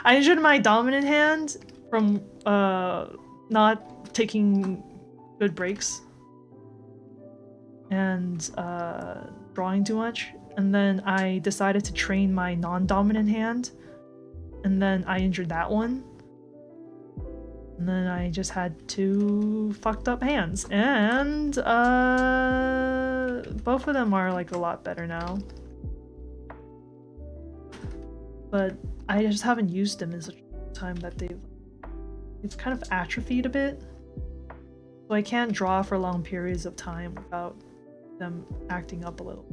I injured my dominant hand from not taking good breaks and drawing too much, and then I decided to train my non-dominant hand, and then I injured that one, and then I just had 2 fucked up hands, and both of them are like a lot better now, but I just haven't used them in such a time that they've kind of atrophied a bit, so I can't draw for long periods of time without them acting up a little.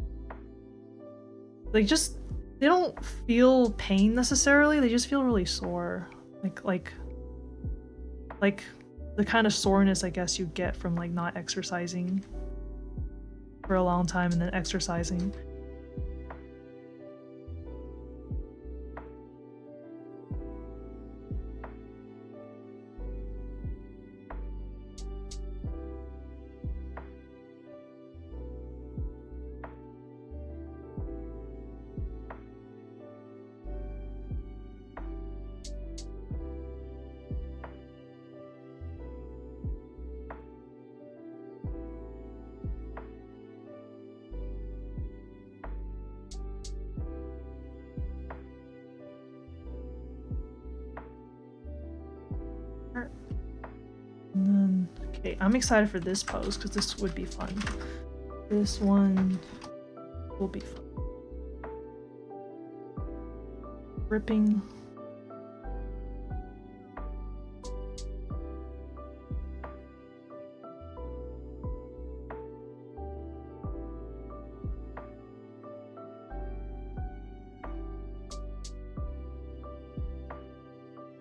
They don't feel pain necessarily, they just feel really sore. Like the kind of soreness I guess you get from like not exercising for a long time and then exercising. Okay, I'm excited for this pose because this would be fun. This one will be fun. Ripping.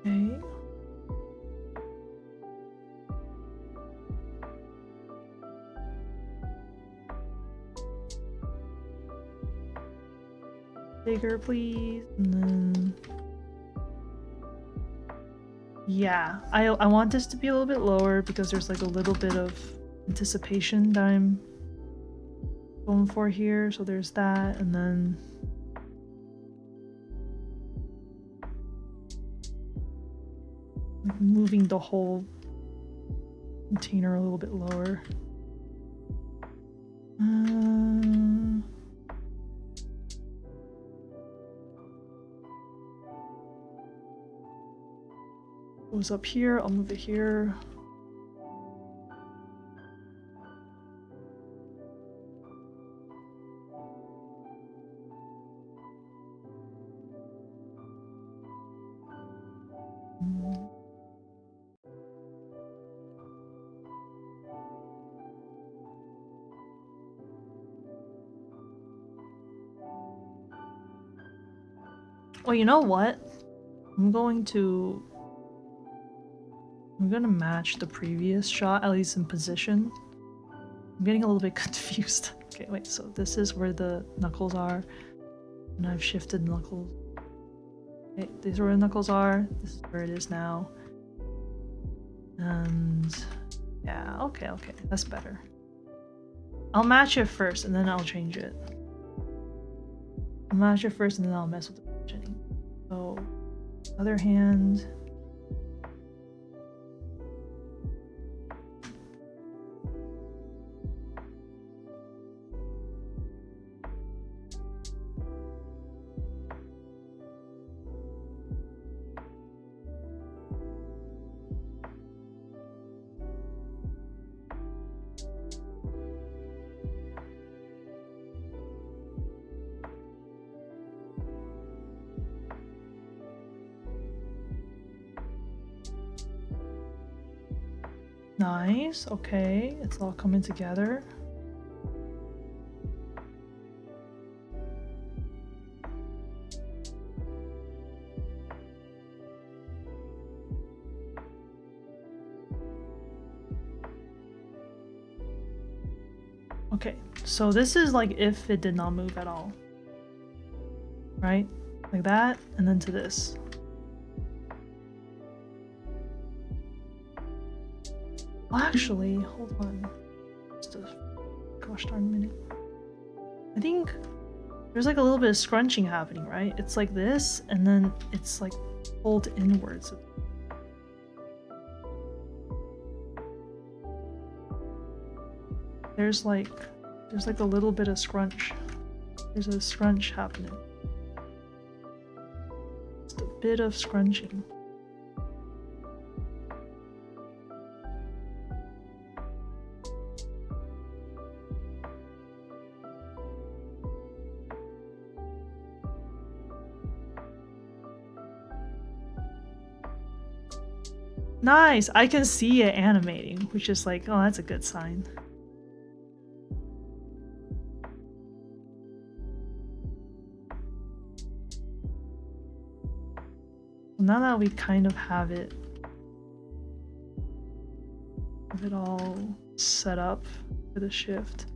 Okay. Bigger, please. And then... yeah, I want this to be a little bit lower because there's like a little bit of anticipation that I'm going for here. So there's that, and then... moving the whole container a little bit lower. Goes up here, I'll move it here. Well, you know what? I'm gonna match the previous shot, at least in position. I'm getting a little bit confused. Okay, wait, so this is where the knuckles are, and I've shifted knuckles. Okay, these are where the knuckles are, this is where it is now. And yeah, okay, that's better. I'll match it first and then I'll change it. I'll match it first and then I'll mess with the positioning. So, other hand. Nice, okay, it's all coming together. Okay, so this is like if it did not move at all. Right? Like that, and then to this. Well, actually, hold on. Just a gosh darn minute. I think there's like a little bit of scrunching happening, right? It's like this, and then it's like pulled inwards. There's like a little bit of scrunch. There's a scrunch happening. Just a bit of scrunching. Nice! I can see it animating, which is like, oh, that's a good sign. Now that we kind of have it all set up for the shift.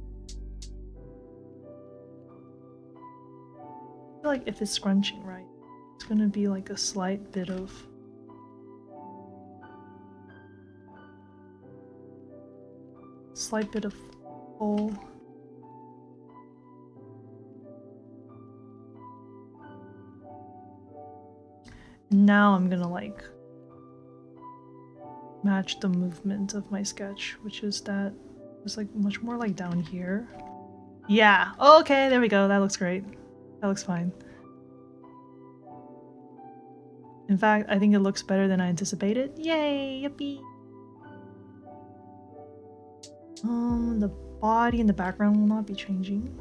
I feel like if it's scrunching right, it's gonna be like a slight bit of pull. Now I'm gonna like match the movement of my sketch, which is that it's like much more like down here. Yeah, okay, there we go. That looks great. That looks fine. In fact, I think it looks better than I anticipated. Yay, yippee! The body and the background will not be changing.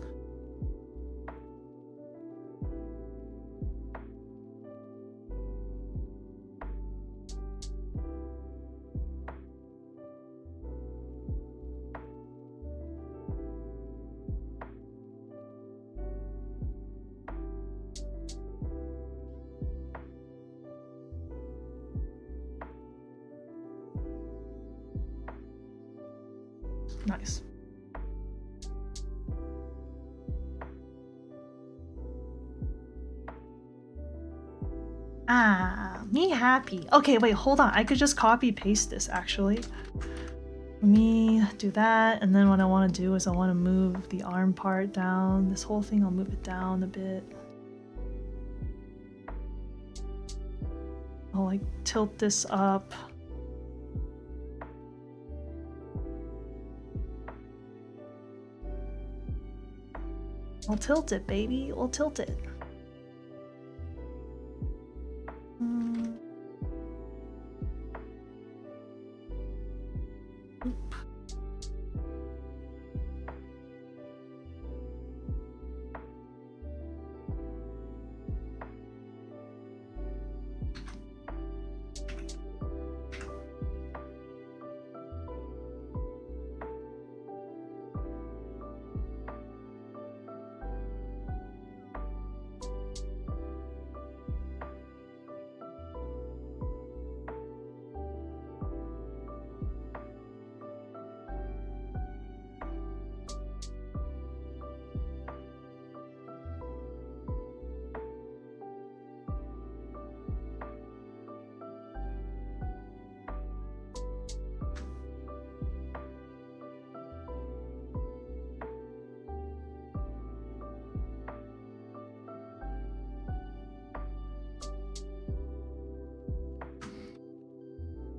Nice. Ah, me happy. Okay, wait, hold on. I could just copy paste this actually. Let me do that, and then what I want to do is I want to move the arm part down. This whole thing, I'll move it down a bit. I'll like tilt this up. I'll tilt it, baby. We'll tilt it.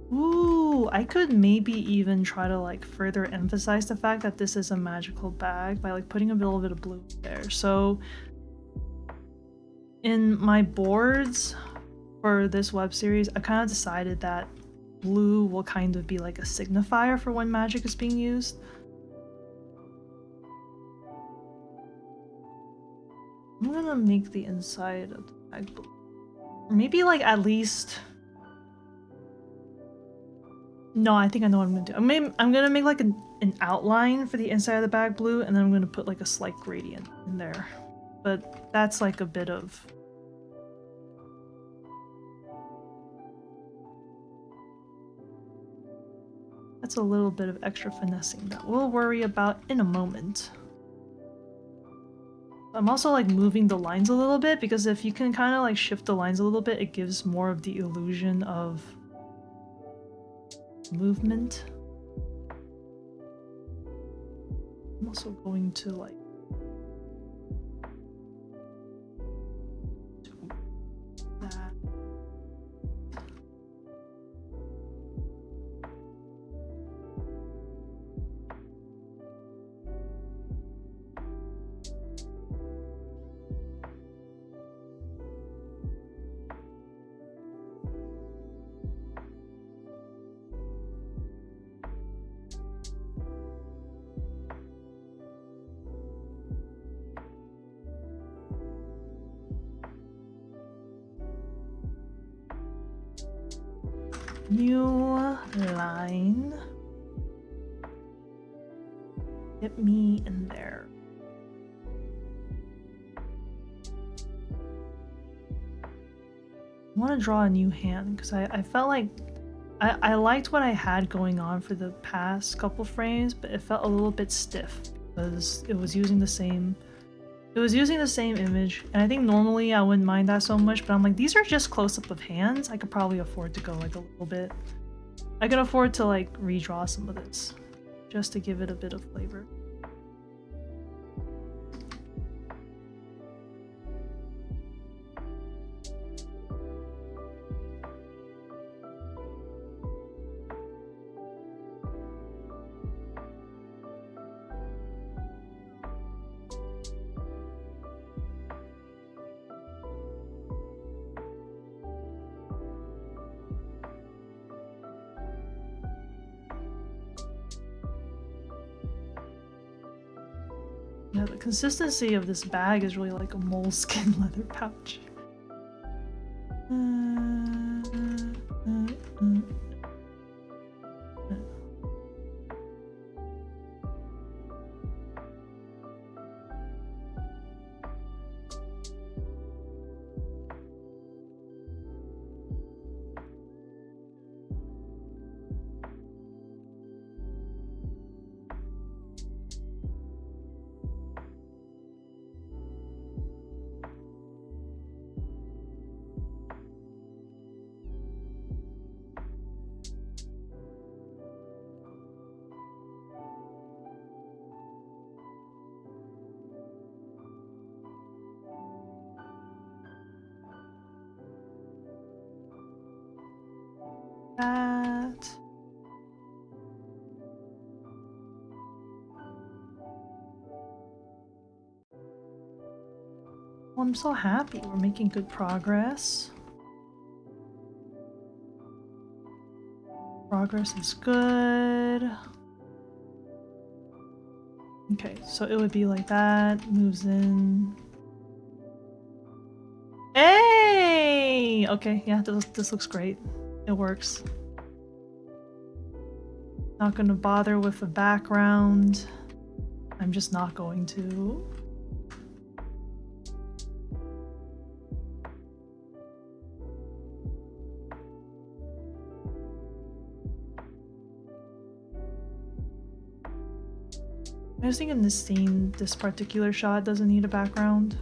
Ooh, I could maybe even try to like further emphasize the fact that this is a magical bag by like putting a little bit of blue there. So in my boards for this web series, I kind of decided that blue will kind of be like a signifier for when magic is being used. I'm gonna make the inside of the bag blue. Or maybe like at least... No, I think I know what I'm gonna do. I'm gonna make like an outline for the inside of the bag blue, and then I'm gonna put like a slight gradient in there. But that's like a bit of... That's a little bit of extra finessing that we'll worry about in a moment. I'm also like moving the lines a little bit, because if you can kind of like shift the lines a little bit, it gives more of the illusion of movement. I'm also going to like do that. New line. Get me in there. I want to draw a new hand because I felt like I liked what I had going on for the past couple frames, but it felt a little bit stiff because it was using the same image, and I think normally I wouldn't mind that so much, but I'm like, these are just close-up of hands. I could probably afford to go like a little bit. I could afford to like redraw some of this just to give it a bit of flavor. Yeah, the consistency of this bag is really like a moleskin leather pouch. That. Well, I'm so happy we're making good progress. Progress is good. Okay, so it would be like that, moves in. Hey! Okay, yeah, this looks great. It works. Not gonna bother with the background. I'm just not going to. I was thinking this scene, this particular shot doesn't need a background.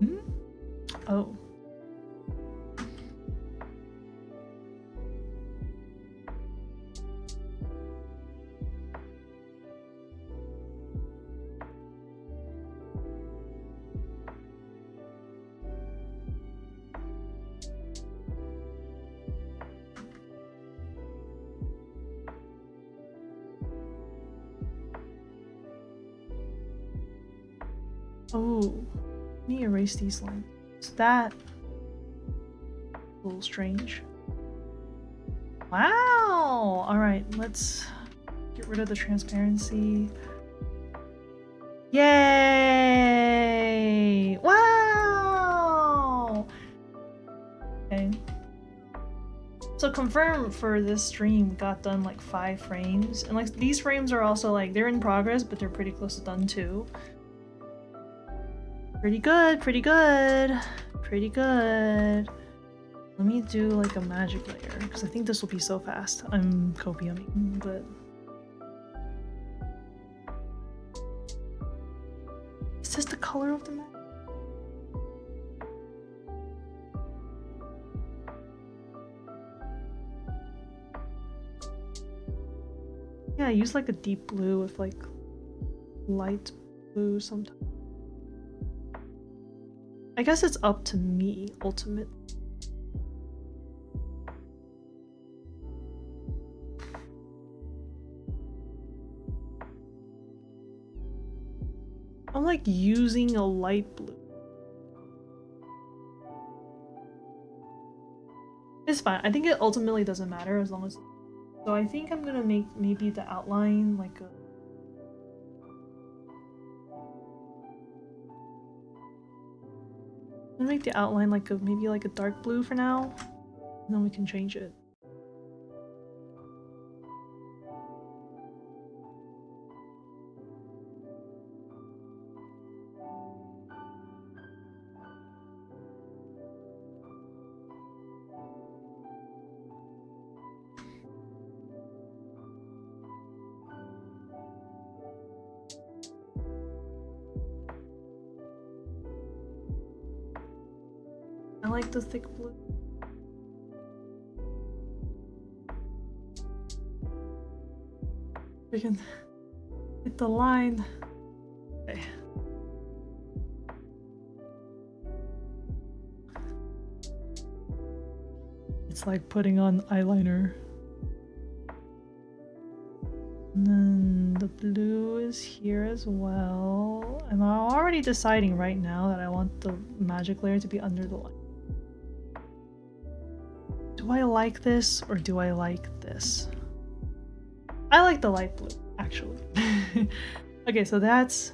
Hmm? Oh. Oh, let me erase these lines. Is that a little strange? Wow! Alright, let's get rid of the transparency. Yay! Wow! Okay. So confirm for this stream got done like 5 frames. And like these frames are also like, they're in progress, but they're pretty close to done too. Pretty good, pretty good. Pretty good. Let me do like a magic layer, because I think this will be so fast. I'm copiuming, but... Is this the color of the map? Yeah, I use like a deep blue with like light blue sometimes. I guess it's up to me, ultimate. I'm like using a light blue. It's fine. I think it ultimately doesn't matter as long as... So I think I'm gonna make maybe the outline like a... I'm gonna make the outline like a maybe like a dark blue for now, and then we can change it. I like the thick blue. We can hit the line. Okay. It's like putting on eyeliner. blue is here as well. And I'm already deciding right now that I want the magic layer to be under the light. Do I like this or do I like this? I like the light blue, actually. Okay, so that's...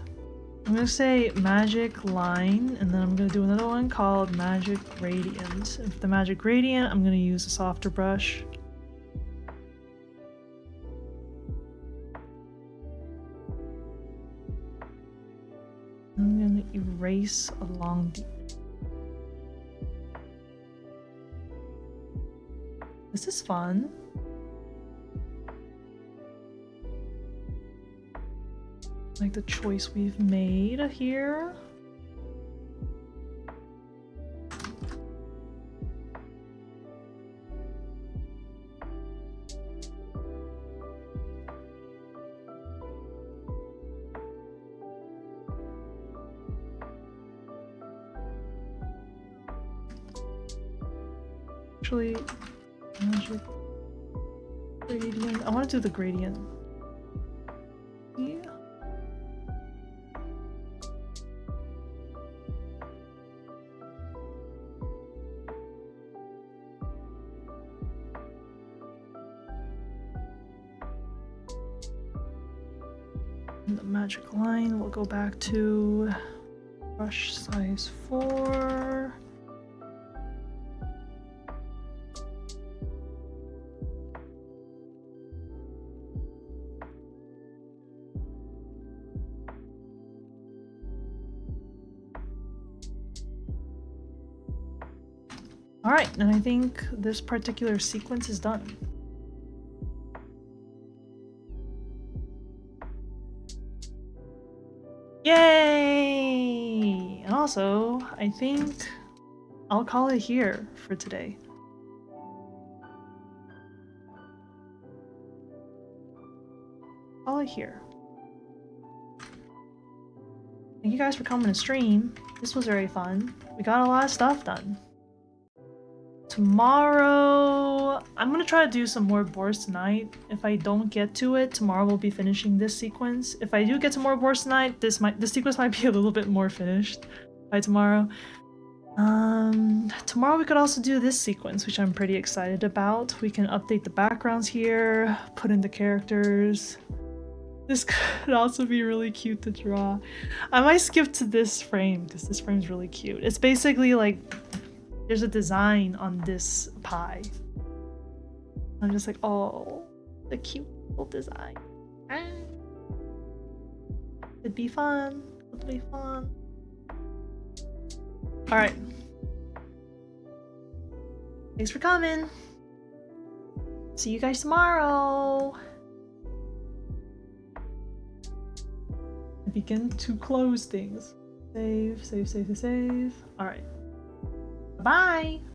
I'm gonna say magic line, and then I'm gonna do another one called magic gradient. And for the magic gradient, I'm gonna use a softer brush. I'm gonna erase along the... This is fun. Like the choice we've made here. Actually, magic gradient. I want to do the gradient. Yeah. And the magic line will go back to brush size 4. Alright, and I think this particular sequence is done. Yay! And also, I think I'll call it here for today. Call it here. Thank you guys for coming to stream. This was very fun. We got a lot of stuff done. Tomorrow, I'm gonna try to do some more boards tonight. If I don't get to it, tomorrow we'll be finishing this sequence. If I do get to more boards tonight, this sequence might be a little bit more finished by tomorrow. Tomorrow we could also do this sequence, which I'm pretty excited about. We can update the backgrounds here, put in the characters. This could also be really cute to draw. I might skip to this frame because this frame's really cute. It's basically like there's a design on this pie. I'm just like, oh, the cute little design. It'd be fun. It'd be fun. Alright. Thanks for coming. See you guys tomorrow. I begin to close things. Save, save, save, save, save. Alright. Bye!